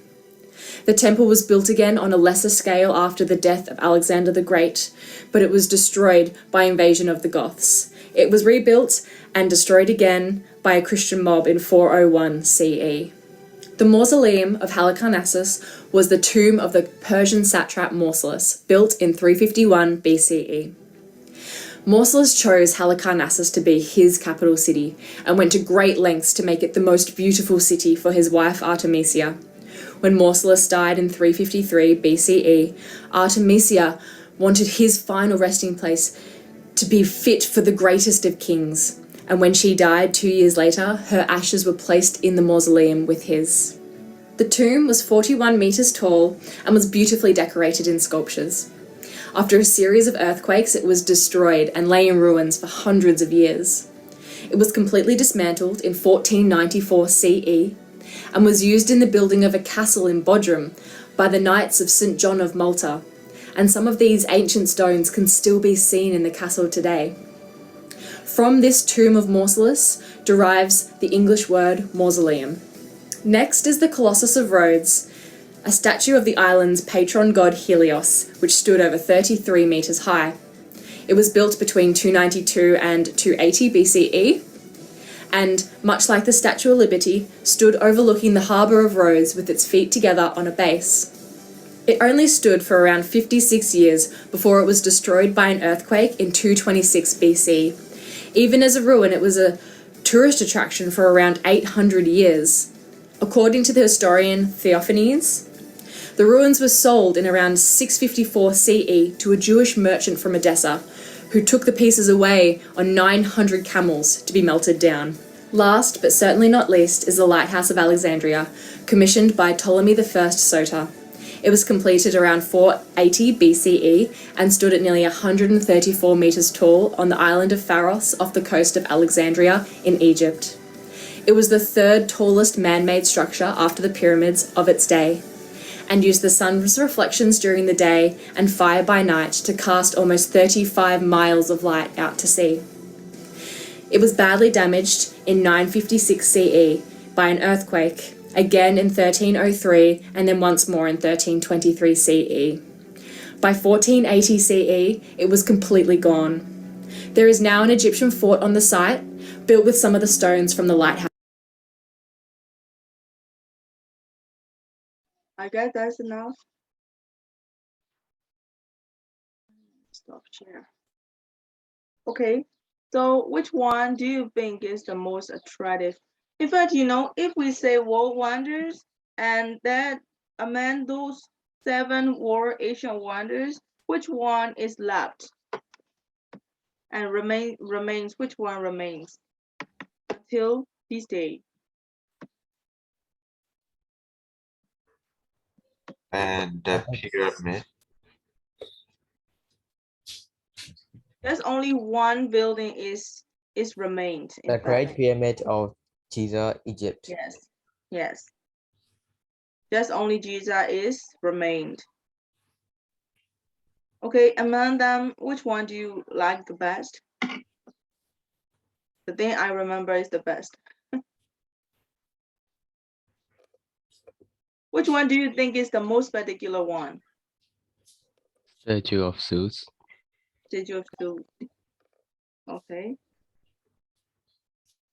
The temple was built again on a lesser scale after the death of Alexander the Great, but it was destroyed by invasion of the Goths. It was rebuilt and destroyed again by a Christian mob in 401 CE. The mausoleum of Halicarnassus was the tomb of the Persian satrap Mausolus, built in 351 BCE. Mausolus chose Halicarnassus to be his capital city and went to great lengths to make it the most beautiful city for his wife Artemisia. When Mausolus died in 353 BCE, Artemisia wanted his final resting place to be fit for the greatest of kings, and when she died 2 years later, her ashes were placed in the mausoleum with his. The tomb was 41 metres tall and was beautifully decorated in sculptures. After a series of earthquakes, it was destroyed and lay in ruins for hundreds of years. It was completely dismantled in 1494 CE and was used in the building of a castle in Bodrum by the Knights of St. John of Malta, and some of these ancient stones can still be seen in the castle today. From this tomb of Mausolus derives the English word mausoleum. Next is the Colossus of Rhodes, a statue of the island's patron god Helios, which stood over 33 metres high. It was built between 292 and 280 BCE, and, much like the Statue of Liberty, stood overlooking the harbour of Rhodes with its feet together on a base. It only stood for around 56 years before it was destroyed by an earthquake in 226 BC. Even as a ruin, it was a tourist attraction for around 800 years. According to the historian Theophanes, the ruins were sold in around 654 CE to a Jewish merchant from Edessa, who took the pieces away on 900 camels to be melted down. Last, but certainly not least, is the Lighthouse of Alexandria, commissioned by Ptolemy I Soter. It was completed around 480 BCE and stood at nearly 134 metres tall on the island of Pharos off the coast of Alexandria in Egypt. It was the third tallest man-made structure after the pyramids of its day, and used the sun's reflections during the day and fire by night to cast almost 35 miles of light out to sea. It was badly damaged in 956 CE by an earthquake, again in 1303 and then once more in 1323 CE. By 1480 CE, it was completely gone. There is now an Egyptian fort on the site, built with some of the stones from the lighthouse. I guess that's enough. Stop share. Okay, so which one do you think is the most attractive? In fact, if we say world wonders and that among those 7 world Asian wonders, which one is left? And remains, which one remains until this day? And the pyramid. There's only one building is remained. in The fact. Great Pyramid of Giza, Egypt. Yes. Just only Giza is remained. Okay, among them, which one do you like the best? The thing I remember is the best. Which one do you think is the most particular one? Statue of Zeus. Statue of Zeus. Okay.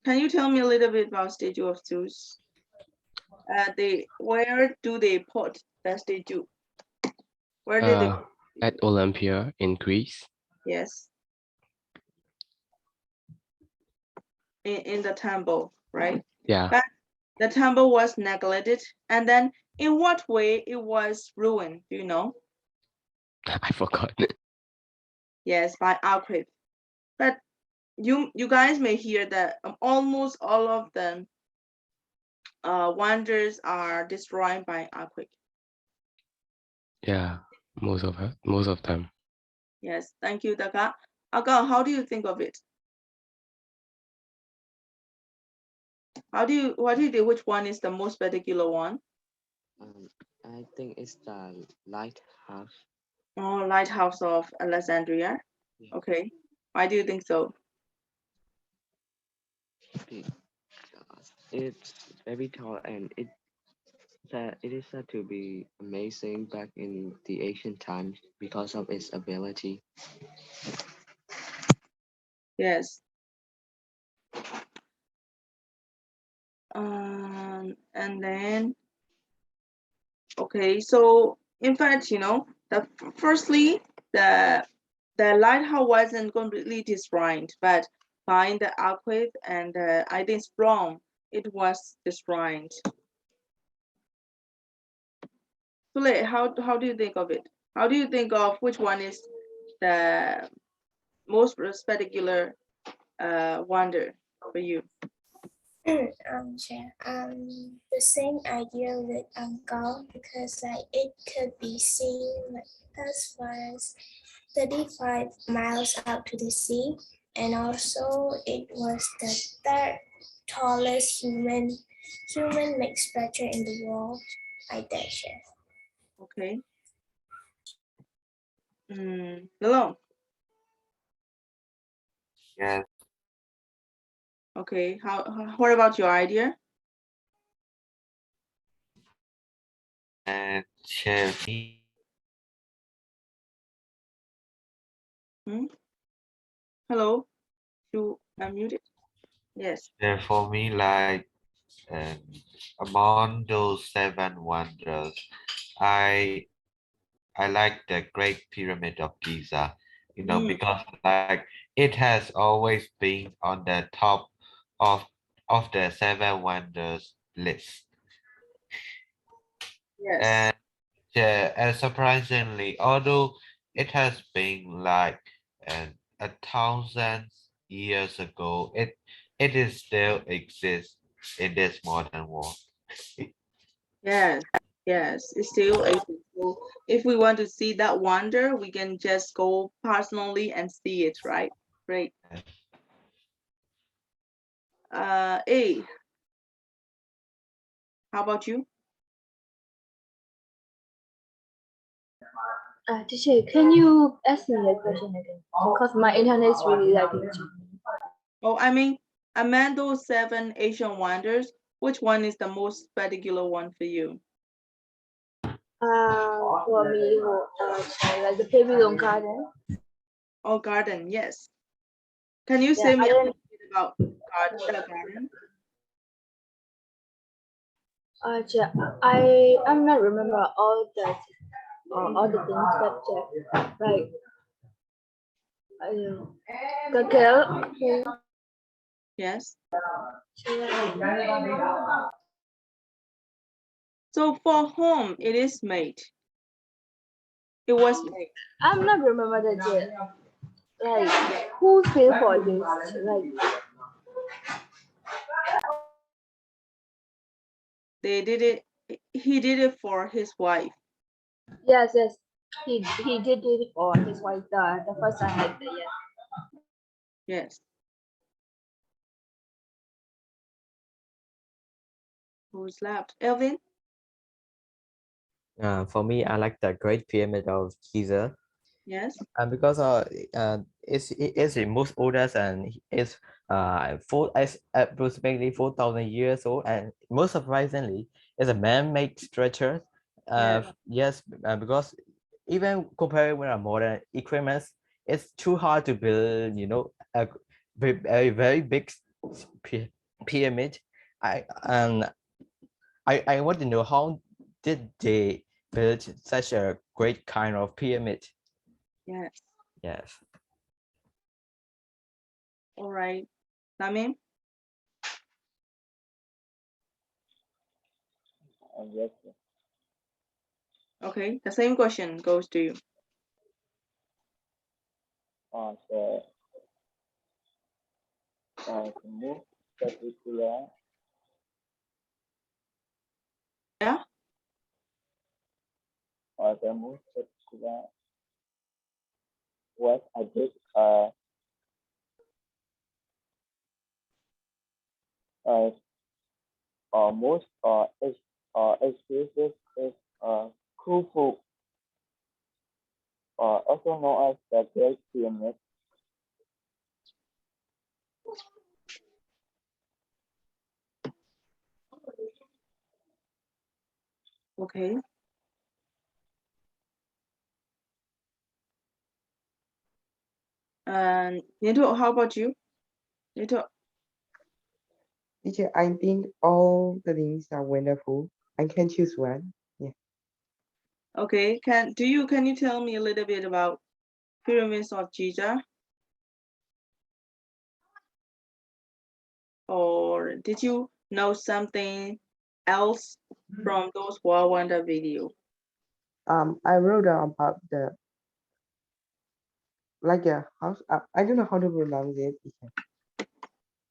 Can you tell me a little bit about Statue of Zeus? Where do they put that statue? Where did they? At Olympia in Greece. Yes. In the temple, right? Yeah, But the temple was neglected, and then in what way it was ruined? Do you know? I forgot. Yes, by earthquake. But you guys may hear that almost all of them wonders are destroyed by earthquake. Yeah, most of them. Yes, thank you, Daka. Aga, how do you think of it? What do you think? Which one is the most particular one? I think it's the lighthouse. Oh, Lighthouse of Alexandria. Yeah. Okay. Why do you think so? It's very tall and it is said to be amazing back in the ancient times because of its ability. Yes. And then, okay, so in fact, firstly, the lighthouse wasn't completely destroyed, but by the earthquake and I think storm, it was destroyed. Sule, how do you think of it? How do you think of which one is the most spectacular wonder for you? Sure. The same idea with Uncle because like it could be seen like as far as 35 miles out to the sea, and also it was the third tallest human-made structure in the world. Like that, Chef. Okay. Hello. Yes, Okay. What about your idea? and chef. Hello. You unmuted? Yes. For me, like um, among those seven wonders, I I like the Great Pyramid of Giza, because like it has always been on the top of the seven wonders list. Yes. And yeah, and surprisingly, although it has been like 1,000 years ago, it is still exists in this modern world. Yes. Yes. It's still exists. So if we want to see that wonder, we can just go personally and see it, right? Great. A. How about you? Teacher, can you ask me the question again? Because my internet is really lagging. Oh, I mean, among those seven Asian wonders, which one is the most spectacular one for you? For me, like the Pavilion Garden. Oh, garden. Yes. Can you Yeah, say me a I little bit about garden? I'm not remember all the things, but like the girl. Okay. Yes. So for whom it is made? It was made. I'm not remember the date. Like who paid for this? Like They did it. He did it for his wife. yes, he did it for his wife the first time like that. Yes. Yes. Who's left? Elvin? For me, I like the Great Pyramid of Giza. Yes. Because it's the most oldest and it's approximately 4,000 years old, and most surprisingly, it's a man-made structure. Yes, because even compared with our modern equipment, it's too hard to build. A very big pyramid. I want to know how did they build such a great kind of pyramid? Yes. Yes. All right. Lamim? Yes. Okay. The same question goes to you. So, the most particular. Yeah. The most particular was I did most exclusive is Khufu. also known as the Great Pyramid. Okay. And Nito, how about you? Nito, Teacher, I think all the things are wonderful. I can choose one. Yeah. okay. Can you tell me a little bit about pyramids of Giza? Or did you know something else from those World Wonder video? I wrote down about the like a house. I don't know how to pronounce it. Teacher.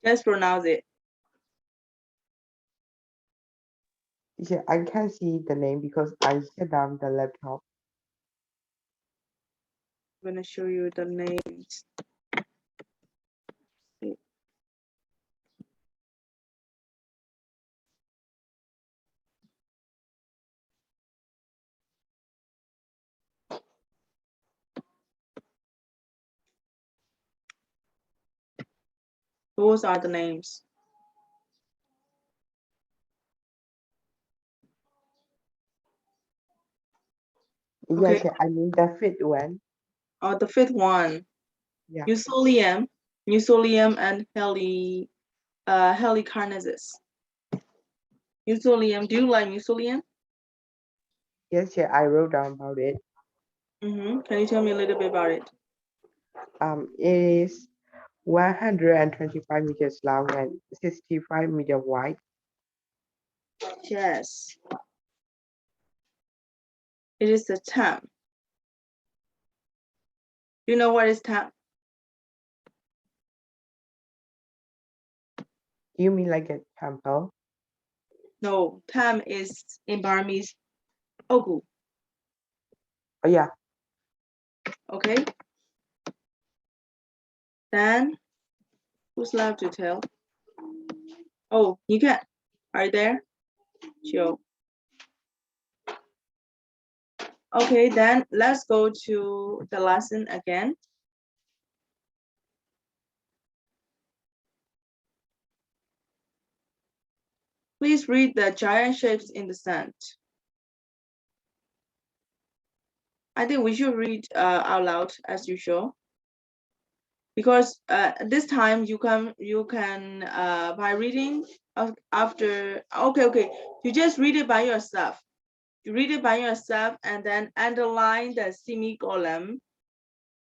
Just pronounce it. Teacher, I can't see the name because I shut down the laptop. I'm gonna show you the names. Those are the names. Yeah, Okay. teacher, I mean the fifth one. The fifth one. Yeah. Musolium, and Helicarnassus. Musolium. Do you like Musolium? Yes, teacher, I wrote down about it. Can you tell me a little bit about it? It is 125 meters long and 65 meter wide. Yes. It is the tomb. You know what is tomb? You mean like a temple? No, tomb is in Burmese Ogu. Oh yeah. Okay. Then who's left to tell? Oh, you can. Are you there? Sure. Okay, then let's go to the lesson again. Please read the giant shapes in the sand. I think we should read out loud as usual. Because this time you can by reading after, okay, you just read it by yourself. You read it by yourself and then underline the semicolon,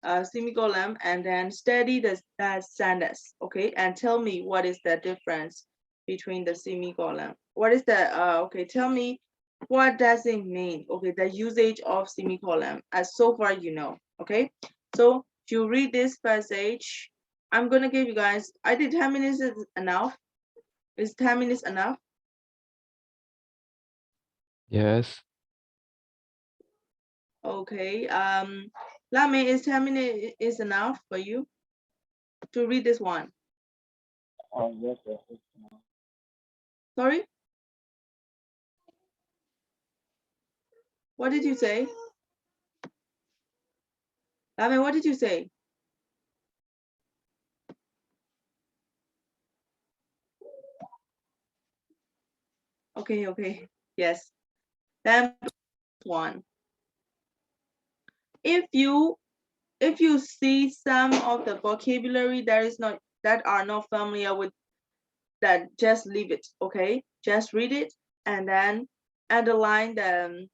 and then study the sentence, okay? And tell me what is the difference between the semicolon. What is the, okay, tell me what does it mean, okay, the usage of semicolon as so far you know, okay? So to read this passage, I'm gonna give you guys, I think 10 minutes is enough. Is 10 minutes enough? Yes. Okay, Lame, is 10 minutes is enough for you to read this one? Yes, yes, yes. Sorry? What did you say? Lame, what did you say? Okay, yes. Then one. If you see some of the vocabulary that are not familiar with that, just leave it, okay? Just read it and then underline the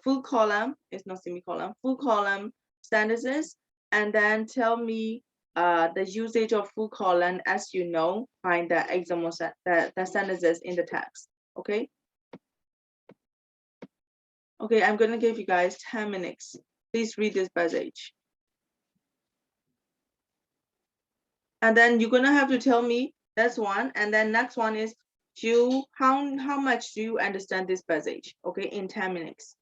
full column, it's not semicolon, full column sentences, and then tell me the usage of full column as you know, find the example the sentences in the text, okay? Okay, I'm gonna give you guys 10 minutes. Please read this passage. And then you're gonna have to tell me that's one, and then next one is how much do you understand this passage, okay, in 10 minutes.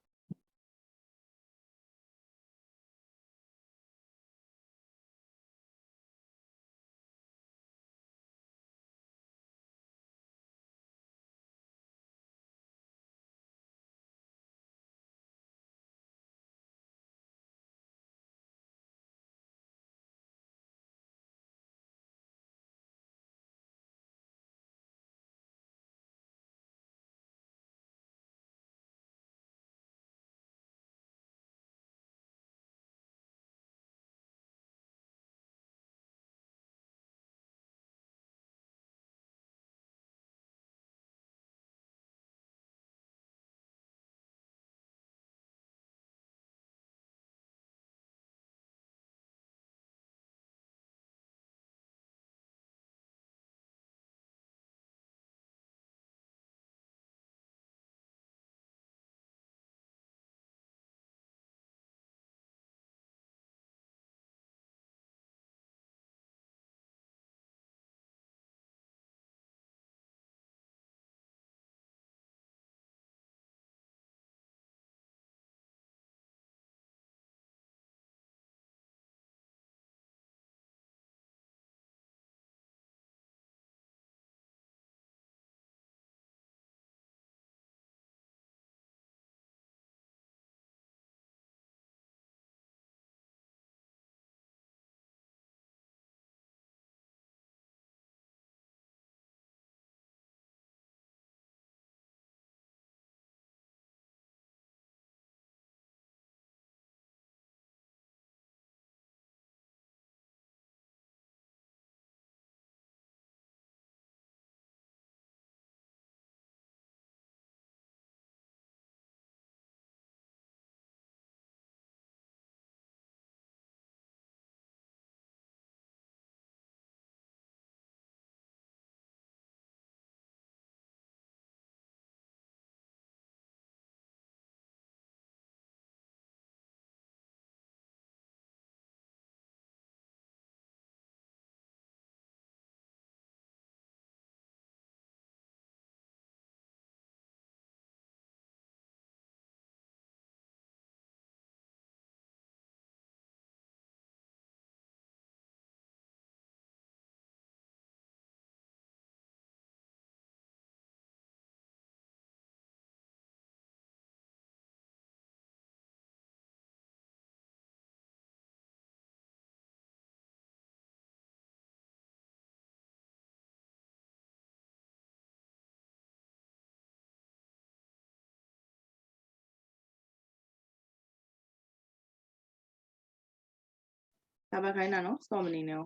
ဒါပဲခိုင်းတာနော် stop မနေနဲ့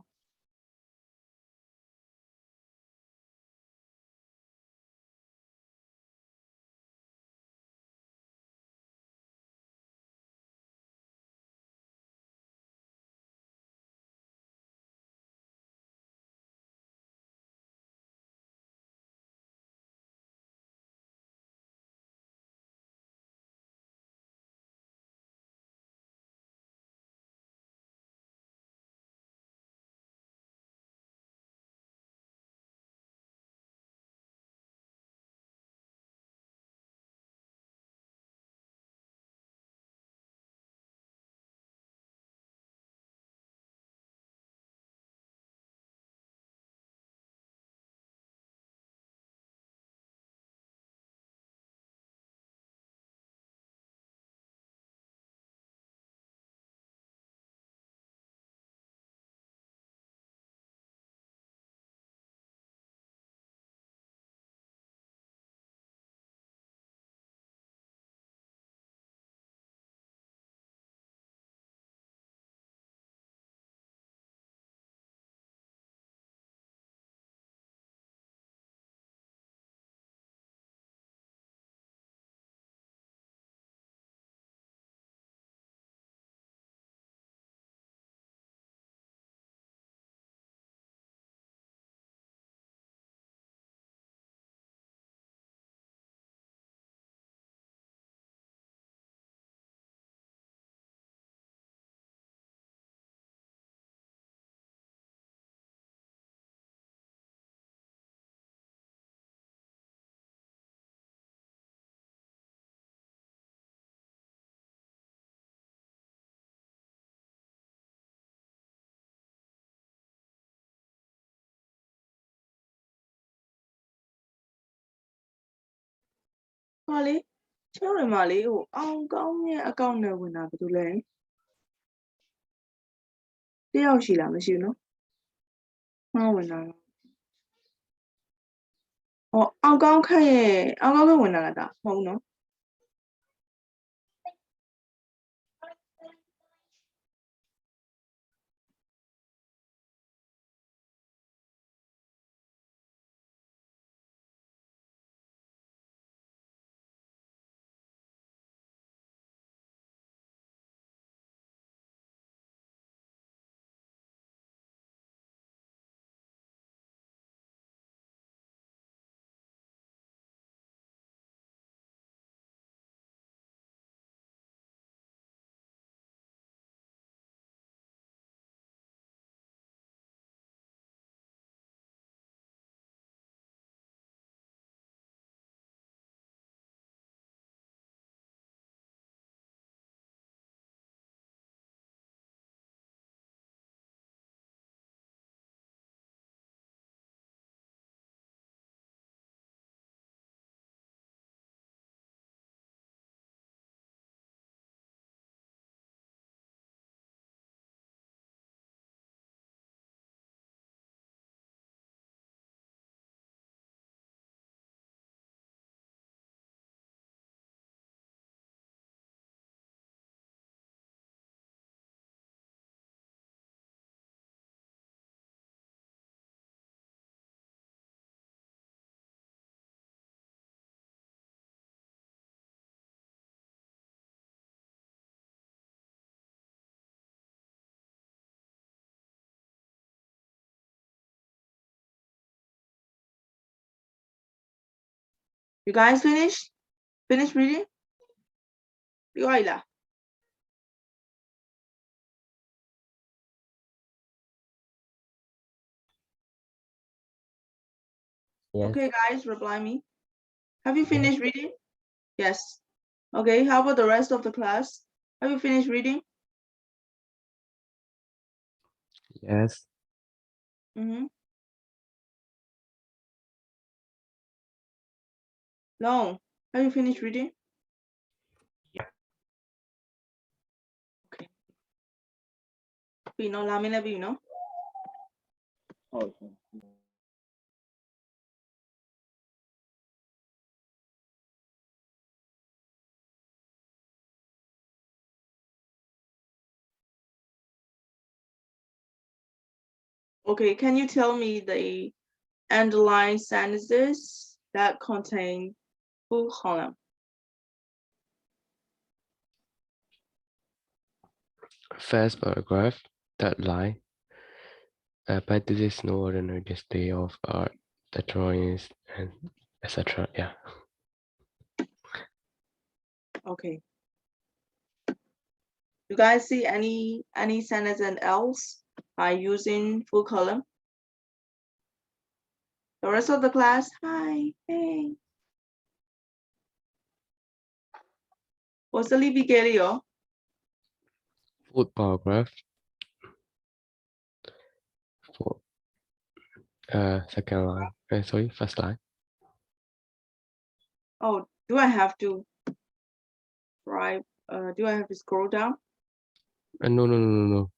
ဟောလေကျောင်းတွေမှာလေဟိုအောင်ကောင်းရဲ့အကောင့်နဲ့ဝင်တာဘယ်သူလဲတယောက်ရှိလားမရှိဘူးနော်မှောင်းဝင်တာဟောအောင်ကောင်းခန့်ရဲ့အောင်ကောင်းခန့်ဝင်တာလားဒါမဟုတ်ဘူးနော် You guys finished? Finish reading? You are lah. Yes. Okay, guys, reply me. Have you finished reading? Yes. Okay, how about the rest of the class? Have you finished reading? Yes. Mm-hmm. No. Have you finished reading? Yep. Okay. Pino, lamine pino. Okay. Okay, can you tell me the underlying sentences that contain full column? First paragraph, third line. But this is no ordinary display of art, the drawings and etc. Yeah. Okay. You guys see any sentence else by using full column? The rest of the class, hi, hey. What's the Libigerio? Fourth paragraph. For second line. Sorry, first line. Oh, do I have to do I have to scroll down? No.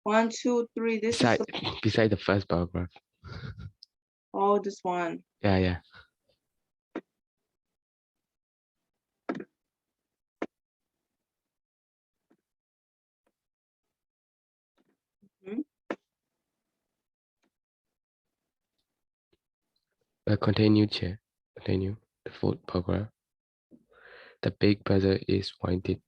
1, 2, 3. This Beside is beside the first paragraph. this one. Yeah. Mhm. Continue, chair. Continue. The fourth paragraph. The big brother is pointed.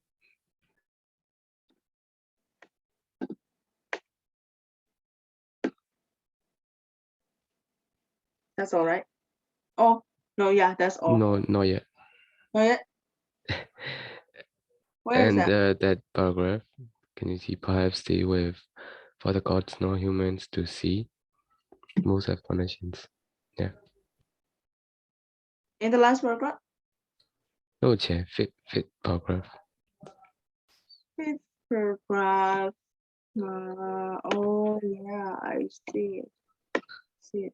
That's all right. Oh, no, yeah, that's all. No, not yet. Not yet? Where is And that? that paragraph, can you see? Perhaps stay with, for the gods nor humans to see. Most explanations. Yeah. In the last paragraph? No, chair. Fifth paragraph. Fifth paragraph. Oh yeah, I see it.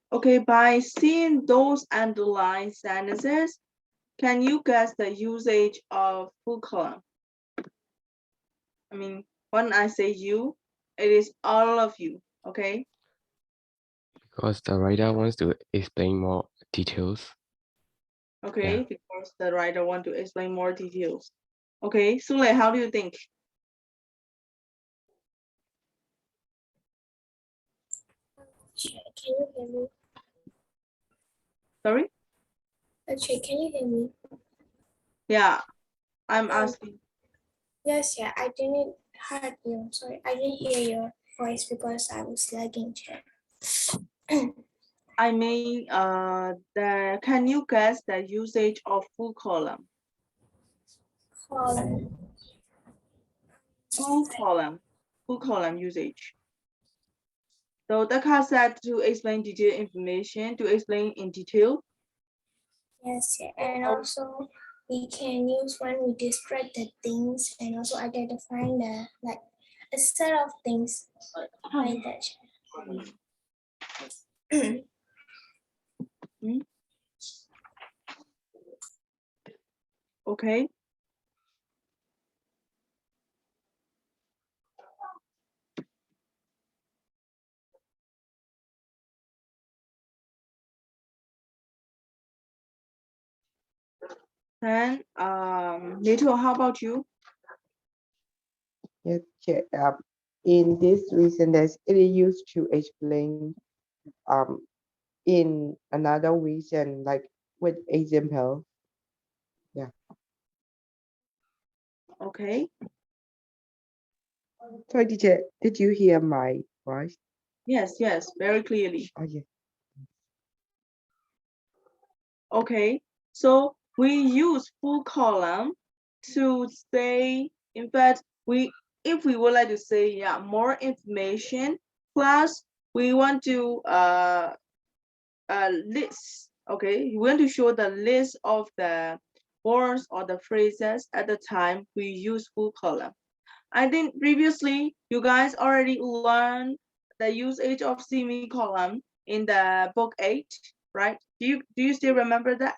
Okay, by seeing those underlined sentences, can you guess the usage of full column? I mean, when I say you, it is all of you, okay? Because the writer wants to explain more details. Okay, because the writer want to explain more details. Okay, Sule, how do you think? Can you hear me? Sorry? Actually, can you hear me? Yeah, I'm asking. Yes, yeah, I didn't heard you. Sorry, I didn't hear your voice because I was lagging. I mean, can you guess the usage of full column? Full column usage. So the class said to explain detailed information, to explain in detail. Yes, yeah, and also we can use when we describe the things and also identifying the like a set of things like that. Okay. Then, Little, how about you? Yes, check up. In this reason, that it is used to explain in another reason, like with example. Yeah. Okay. So teacher, did you hear my voice? Yes, very clearly. Oh, yeah. Okay, so we use full column to say, in fact, if we would like to say, more information, plus we want to list, okay, we want to show the list of the words or the phrases at the time we use full column. I think previously you guys already learned the usage of semicolon in the book 8, right? Do you still remember that?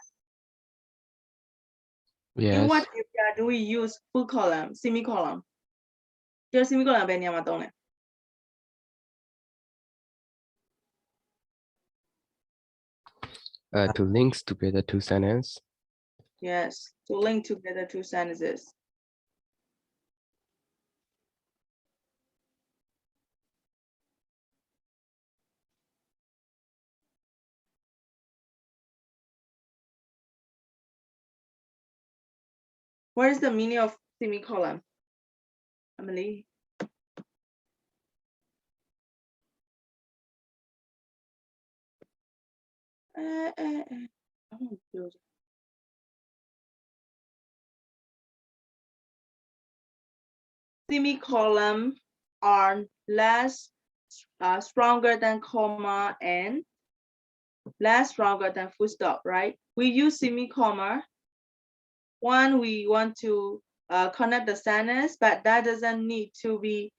Yes. In what area do we use full column, semicolon? Just semicolon ဘယ်နေရာမှာသုံးလဲ? To link together two sentences. Yes, to link together two sentences. What is the meaning of semicolon? Emily? Semicolon are less stronger than comma and less stronger than full stop, right? We use semicolon when we want to connect the sentence, but that doesn't need to be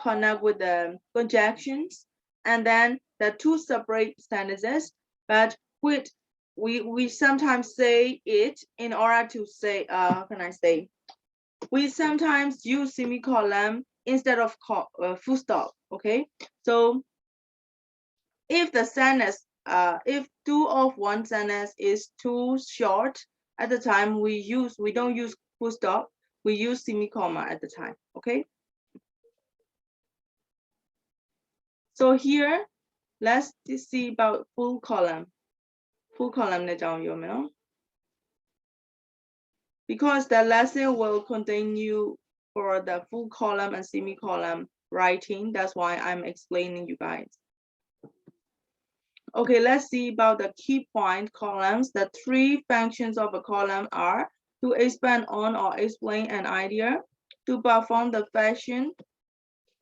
connect with the conjunctions. And then the two separate sentences, but with we sometimes say it in order to say, how can I say? We sometimes use semicolon instead of full stop, okay? So if the sentence, if two of one sentence is too short, at the time we don't use full stop, we use semicolon at the time, okay? So here, let's see about full column. Full column because the lesson will continue for the full column and semicolon writing. That's why I'm explaining you guys. Okay, let's see about the key point columns. The three functions of a column are to expand on or explain an idea, to perform the function,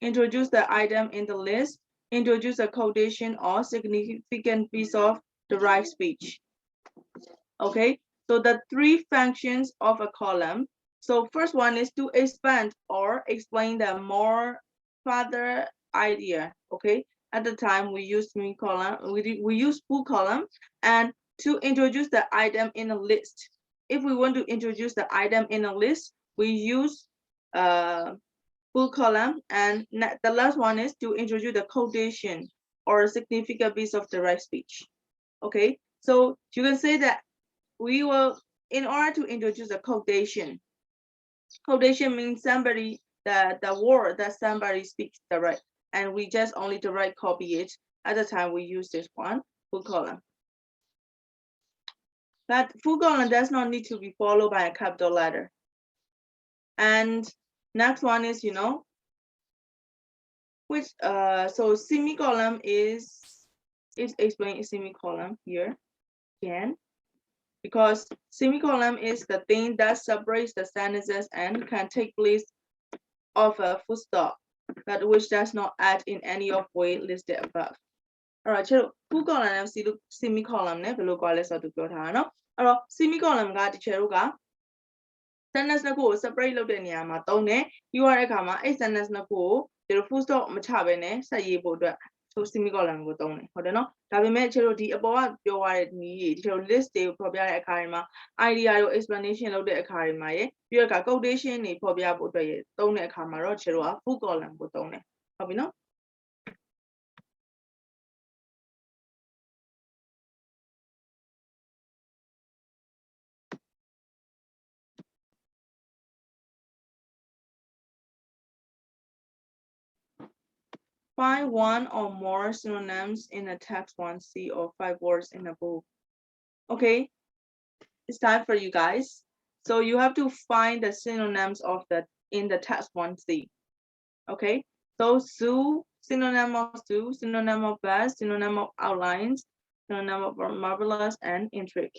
introduce the item in the list, introduce a quotation or significant piece of derived speech. Okay, so the three functions of a column. So first one is to expand or explain the more further idea. Okay, at the time we use semicolon, we use full column, and to introduce the item in a list. If we want to introduce the item in a list, we use full column, and the last one is to introduce the quotation or a significant piece of direct speech. Okay, so you can say that we will, in order to introduce a quotation means somebody, the word that somebody speaks direct, and we just only direct copy it. At the time we use this one, full column. But full column does not need to be followed by a capital letter. And next one is, which so semicolon is explained in semicolon here again, because semicolon is the thing that separates the sentences and can take place of a full stop, but which does not add in any of way listed above. Alright, so full column and semicolon နဲ့ဘယ်လို ကွာလဲဆိုတော့သူပြောထားတာเนาะအဲ့တော့ semicolon ကတချို့က sentence နှစ်ခုကို separate လုပ်တဲ့နေရာမှာသုံးတယ်ပြီးသွားတဲ့အခါမှာအဲ့ sentence နှစ်ခုကိုဒီလို full stop မချဘဲနဲ့ဆက်ရေးဖို့အတွက် semicolon ကိုသုံးတယ်ဟုတ်တယ်เนาะဒါပေမဲ့တချို့ဒီအပေါ်ကပြောရတဲ့နည်းတွေတချို့ list တွေကိုဖော်ပြတဲ့အခါတွေမှာ idea ကို explanation လုပ်တဲ့အခါတွေမှာရပြီးတော့ quotation တွေဖော်ပြဖို့အတွက်ရသုံးတဲ့အခါမှာတော့တချို့က full column ကိုသုံးတယ်ဟုတ်ပြီเนาะFind one or more synonyms in a text 1C or 5 words in a book. Okay, it's time for you guys. So you have to find the synonyms of in the text 1C. Okay, so zoo, synonym of zoo, synonym of best, synonym of outlines, synonym of marvelous, and intrigue.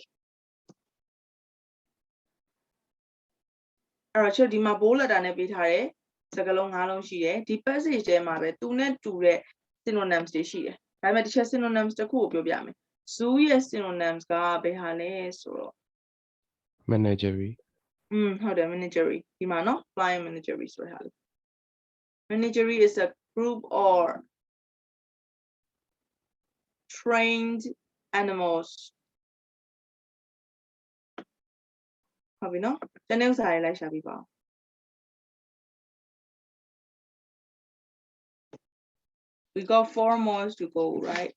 အဲ့တော့ဒီမှာ bold letter နဲ့ပေးထားတယ်စကားလုံး၅လုံးရှိတယ်ဒီ passage ထဲမှာပဲသူနဲ့တူတဲ့ synonyms တွေရှိတယ်ဒါပေမဲ့တစ်ချက် synonyms တစ်ခုကိုပြောပြမယ် zoo ရဲ့ synonyms ကဘယ်ဟာလဲဆိုတော့ Menagerie ဟုတ်တယ် menagerie ဒီမှာနော် flying menagerie ဆိုတာလေ menagerie is a group or trained animals ဟုတ်ပြီနော်တနေ့ဥစားရေးလိုက်ရှာပြပါဦးWe got 4 more to go, right?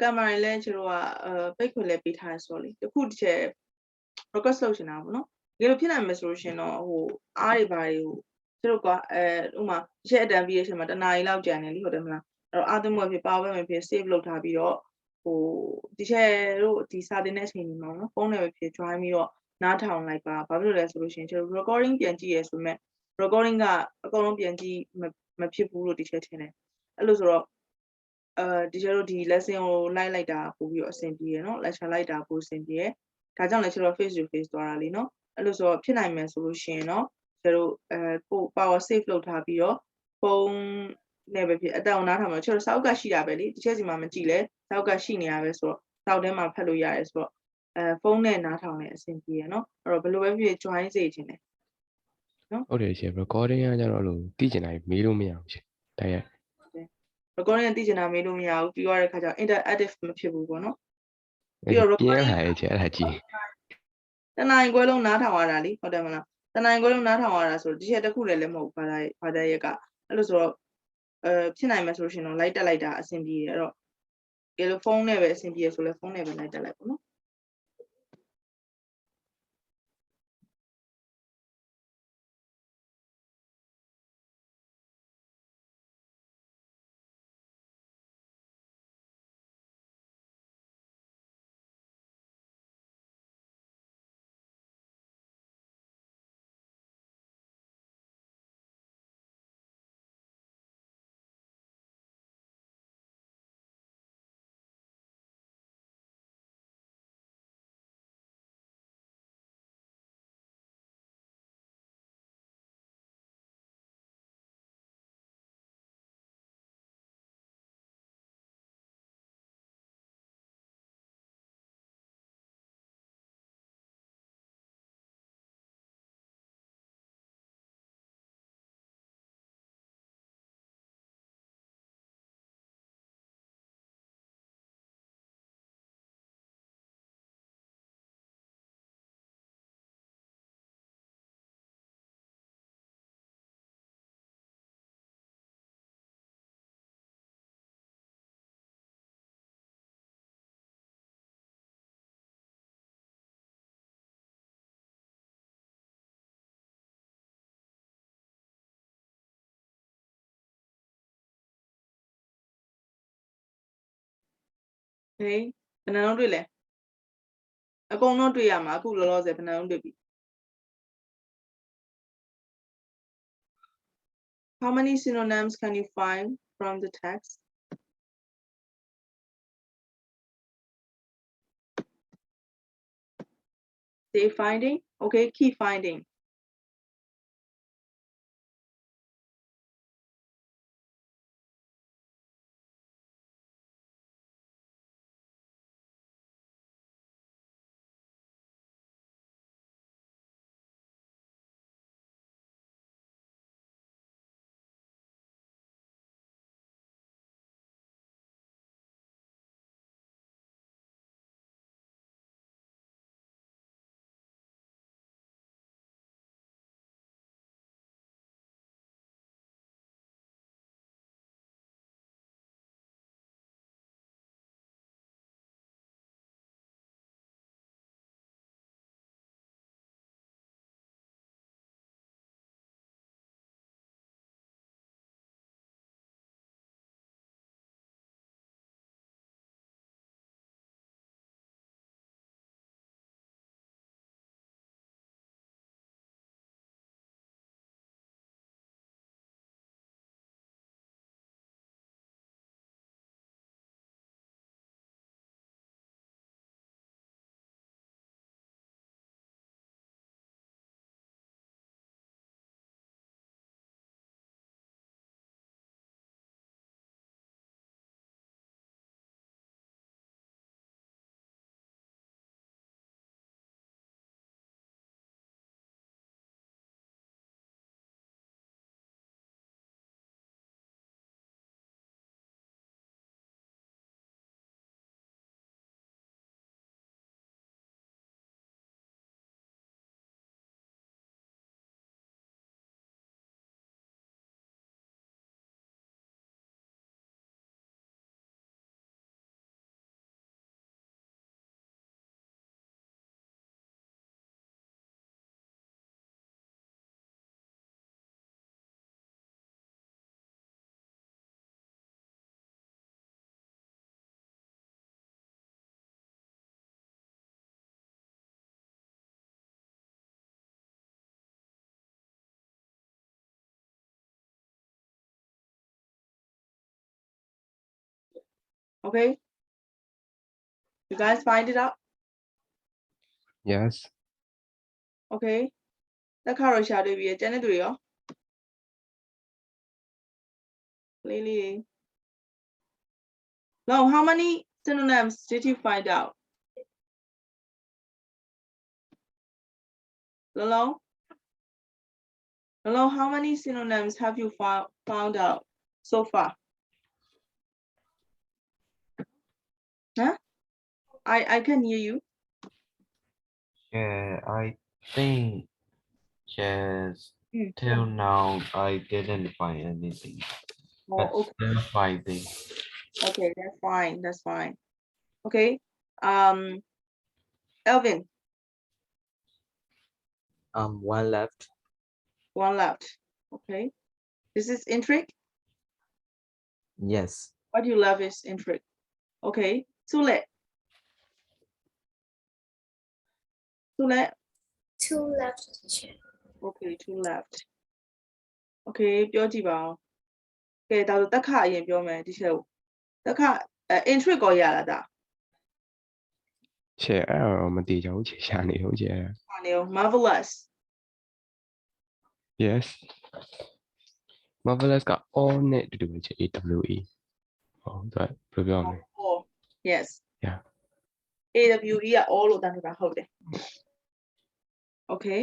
ကင်မရာလည်းကျွန်တော်ကပိတ်ခွင့်လည်းပေးထားရဆိုတော့လေတခုတစ်ချက် request လုပ်ရှင်တာပေါ့နော်တကယ်လို့ဖြစ်နိုင်မယ်ဆိုလို့ရှင်တော့ဟိုအားတွေဘာတွေကိုကျွန်တော်ကဥမာတစ်ချက်အတန်ပြီးရရှင်မှာတနားရီလောက်ကြာနေလိဟုတ်တယ်မလားအဲ့တော့အားသွင်းမှုဖြစ် power bank ဖြစ် save လုပ်ထားပြီးတော့ဟိုတစ်ချက်တို့ဒီစာတင်တဲ့အချိန်ဒီမှာနော်ဖုန်းနဲ့ပဲဖြစ် join ပြီးတော့နားထောင်လိုက်ပါဘာဖြစ်လို့လဲဆိုလို့ရှင်ကျွန်တော် recording ပြန်ကြည့်ရဆိုမဲ့ recording ကအကုန်လုံးပြန်ကြည့်မဖြစ်ဘူးလို့တစ်ချက်ထင်တယ်အဲ့လိုဆိုတော့ဒီကျတို့ဒီ lesson ကိုလိုက်တာပို့ပြီးတော့အဆင်ပြေရနော် lecture လိုက်တာပို့အဆင်ပြေရဒါကြောင့်လည်းကျတော့ face to face သွားတာလीနော်အဲ့လိုဆိုတော့ဖြစ်နိုင်မယ်ဆိုလို့ရှိရင်เนาะကျတို့ပို့ power save လုပ်ထားပြီးတော့ဖုန်းနဲ့ပဲဖြစ်အတောင်နားထောင်မှာကျတော့စောက်ကရှိတာပဲလीတစ်ချက်စီမှာမကြည့်လဲစောက်ကရှိနေရပဲဆိုတော့စောက်ထဲမှာဖတ်လို့ရတယ်ဆိုတော့ဖုန်းနဲ့နားထောင်နေအဆင်ပြေရเนาะအဲ့တော့ဘယ်လိုပဲဖြစ် join စေချင်တယ်နော်ဟုတ်တယ်ရှင် recording ကကြတော့လို့သိကျင်တာမေးလို့မရဘူးရှင်တိုက်ရိုက် recording ကသိချင်တာမေးလို့မရဘူးပြီးရတဲ့ခါကျတော့ interactive မဖြစ်ဘူးပေါ့နော် ပြီးတော့ recording လာရဲ့ချက်အဲ့ဒါကြည့် တနင်္ဂနွေခွဲလုံးနားထောင်ရတာလीဟုတ်တယ်မလားတနင်္ဂနွေခွဲလုံးနားထောင်ရတာဆိုတော့ဒီချက်တစ်ခုလည်းမဟုတ်ဘာသာရက်ကအဲ့လိုဆိုတော့ဖြစ်နိုင်မယ်ဆိုလို့ရှိရင်တော့လိုက်တက်လိုက်တာအဆင်ပြေတယ်အဲ့တော့ကဲလို့ဖုန်းနဲ့ပဲအဆင်ပြေဆိုလဲဖုန်းနဲ့ပဲလိုက်တက်လိုက်ပေါ့နော် ဟေးဘယ်နှလုံးတွေ့လဲအကုန်လုံးတွေ့ရမှာအခုလောလောဆယ်ဘယ်နှလုံးတွေ့ပြီ How many synonyms can you find from the text say finding okay keep finding Okay. You guys find it out? Yes. Okay. လက်ခါတော့ရှာတွေ့ပြီကျန်တဲ့သူတွေရောလေးလေး No, how many synonyms did you find out? Lolo? Lolo, how many synonyms have you found out so far? Huh? I can hear you. Yeah, I think just Mm. till now I didn't find anything, but Oh, okay. still finding. Okay, that's fine. That's fine. Okay. Elvin, One left. one left. Okay. This is intrigue. Yes. What you love is intrigue. Okay. Sule. Sule. Two left, teacher. Okay, two left. Okay, ပြောကြည့်ပါဦး။ကဲဒါဆိုတက်ခအရင်ပြောမယ်ဒီချက်ကို။တက်ခintrigue ကိုရလာတာ ချေအဲ့တော့မတည်ကြဘူးချေရှာနေဟုတ်ချေ ။ဟာနေ marvelous. Yes. Marvelous က all နဲ့တူတူပဲချေ AWE ဟုတ်ဒါဘယ်လိုပြောမလဲ Oh, yes. Yeah. AWE က all လို့တန်းထားတာဟုတ်တယ်။ Okay.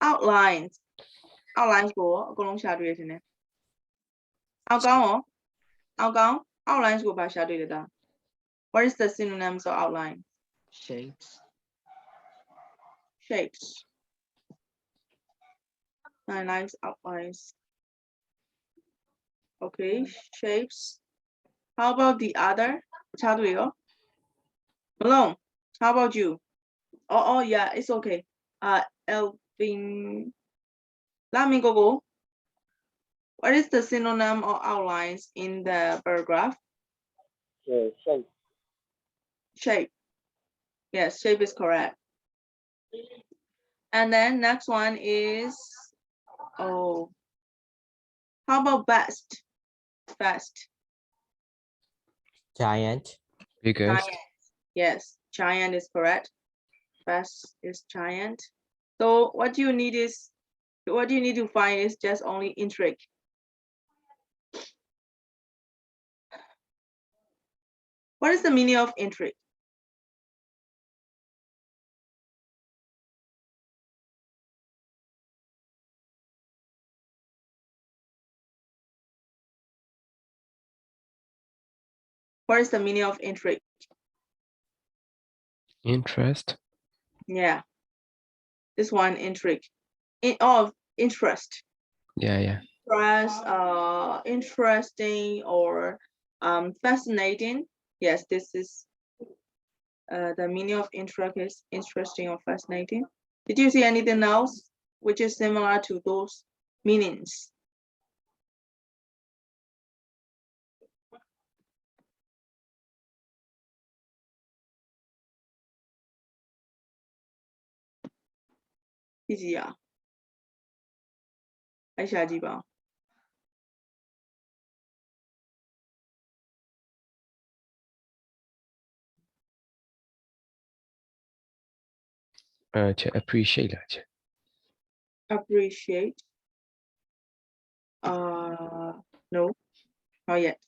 Outlines. Outlines ကိုအကုန်လုံးရှာတွေ့ရခြင်းနဲ့။အောက်ကောင်းရောအောက်ကောင်း outlines ကိုပါရှာတွေ့တယ်ဒါ။ What is the synonyms of outline? Shapes. Shapes. Lines, outlines. Okay, shapes. How about the other? Malone, how about you? Oh, yeah, it's okay. Elvin, Lamingo. What is the synonym or outlines in the paragraph? Shape. Shape. Yes, shape is correct. And then next one is, oh, how about best? Best. Giant. Biggest. Giant. Yes, giant is correct. Best is giant. So what you need to find is just only intrigue. What is the meaning of intrigue? What is the meaning of intrigue? Interest. Yeah. This one, intrigue. Of interest. Yeah. Interest, interesting or fascinating. Yes, this is the meaning of intrigue is interesting or fascinating. Did you see anything else which is similar to those meanings? Easier. Aisha Jiba. To appreciate 啦ချေ Appreciate. No, not yet.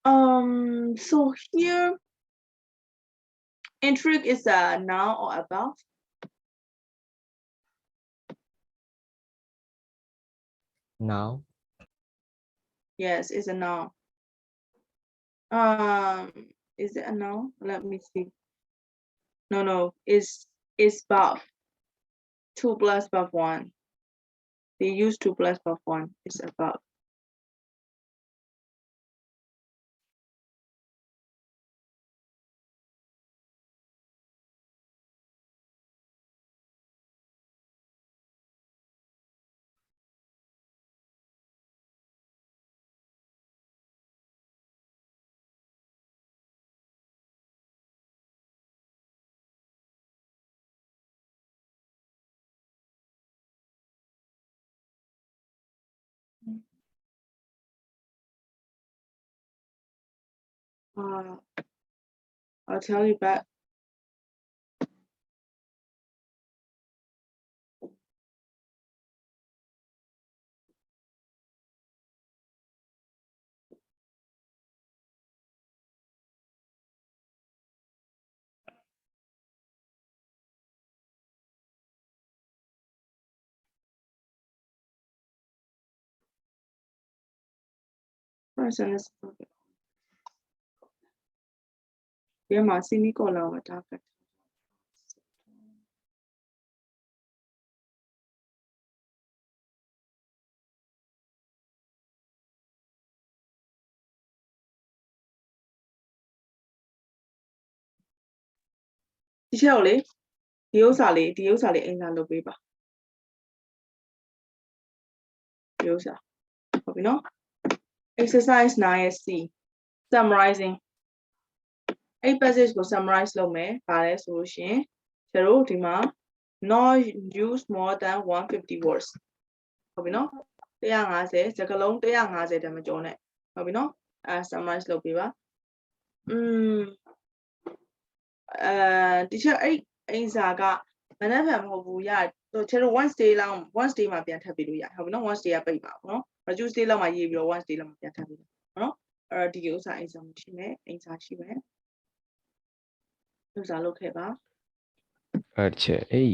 So here, intrigue is a noun or above. Now. Yes, it's a noun. Is it a noun? Let me see. No, it's buff. 2 plus buff 1. They use 2 plus buff 1. It's above. I'll tell you back. Person is my semicolon attack. Teacher လေဒီဥစ္စာလေးအင်္ဂါလုပ်ပေးပါဒီဥစ္စာဟုတ်ပြီနော် exercise 9C summarizing အဲ့ passage ကို summarize လုပ်မယ်ဗါလဲဆိုလို့ရှိရင်ကျတို့ဒီမှာ not use more than 150 words ဟုတ်ပြီနော်150စကားလုံး150တည်းမကျော်နဲ့ဟုတ်ပြီနော်summarize လုပ်ပေးပါteacher အဲ့အင်္စာကမနက်ဖြန်မဟုတ်ဘူးကျတို့ one day မှာပြန်ထပ်ပြီးလို့ရဟုတ်ပြီနော် one day ကပိတ်ပါဘူးနော် Tuesday လောက်မှာရေးပြီးတော့ one day လောက်မှာပြန်ထပ်ပြီးနော်အဲ့တော့ဒီဥစ္စာအင်္စာမရှိနဲ့အင်္စာရှိမယ်ဥစ္စာလုပ်ခဲ့ပါအဲ့ချက်အဲ့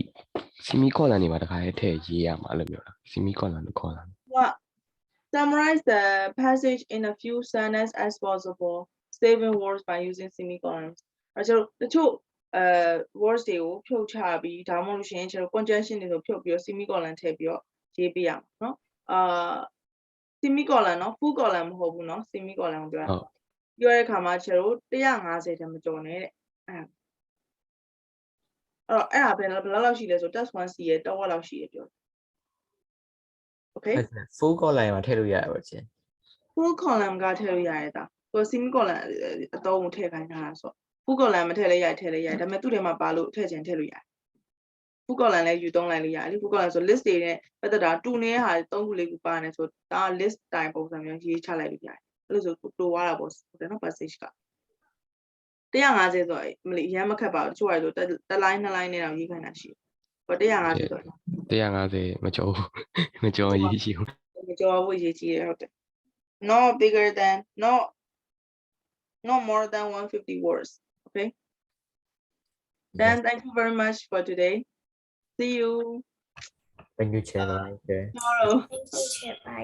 semicolon တွေမှာတခါလေးထည့်ရေးရမှာလို့ပြောတာ semicolon လို့ခေါ်တာ Summarize the passage in a few sentences as possible saving words by using semicolons အဲ့ကျတော့တချို့words တွေကိုဖြုတ်ချပြီးဒါမှမဟုတ်လို့ရှိရင်ကျတော့ conjunction တွေကိုဖြုတ်ပြီးတော့ semicolon ထည့်ပြီးတော့ရေးပေးရမှာเนาะsemicolon เนาะ full colon မဟုတ်ဘူးเนาะ semicolon ကိုပြောတာပြောတဲ့အခါမှာကျတော့150တည်းမကျော်နဲ့တဲ့အဲ့ဒါဘယ်လောက်ရှိလဲဆို test 1C ရဲ့တဝက်လောက်ရှိရပြော Okay full colon မှာထည့်လို့ရတယ်ပေါ့ချင်း full column ကထည့်လို့ရတယ်ဒါသူ semicolon အတုံးကိုထည့်ခိုင်းတာဆို full column မထည့်လဲရတယ်ထည့်လဲရတယ်ဒါပေမဲ့သူ့ထဲမှာပါလို့ထည့်ချင်ထည့်လို့ရတယ် full column လဲယူသုံးလိုက်လို့ရတယ်လေ full column ဆို list တွေနဲ့ပတ်သက်တာတူနေတဲ့ဟာ3ခု4ခုပါနေဆိုဒါ list တိုင်ပုံစံမျိုးရေးချလိုက်လို့ရတယ်အဲ့လိုဆိုတိုးသွားတာပေါ့ဟုတ်တယ်နော် passage က150ဆိုတော့မလီအရင်မခက်ပါဘူးတချို့ဟာဆိုတစ်လိုင်းနှစ်လိုင်းနဲ့တော့ရေးခိုင်းတာရှိတယ်150ဆို150မကျော်မကျော်ရေးရှိဘူး မကျော်ဘူးရေးကြည့်ရဟုတ်တယ် not bigger than not more than 150 words okay then thank you very much for today see you thank you chair tomorrow Thank you, Chair. Bye.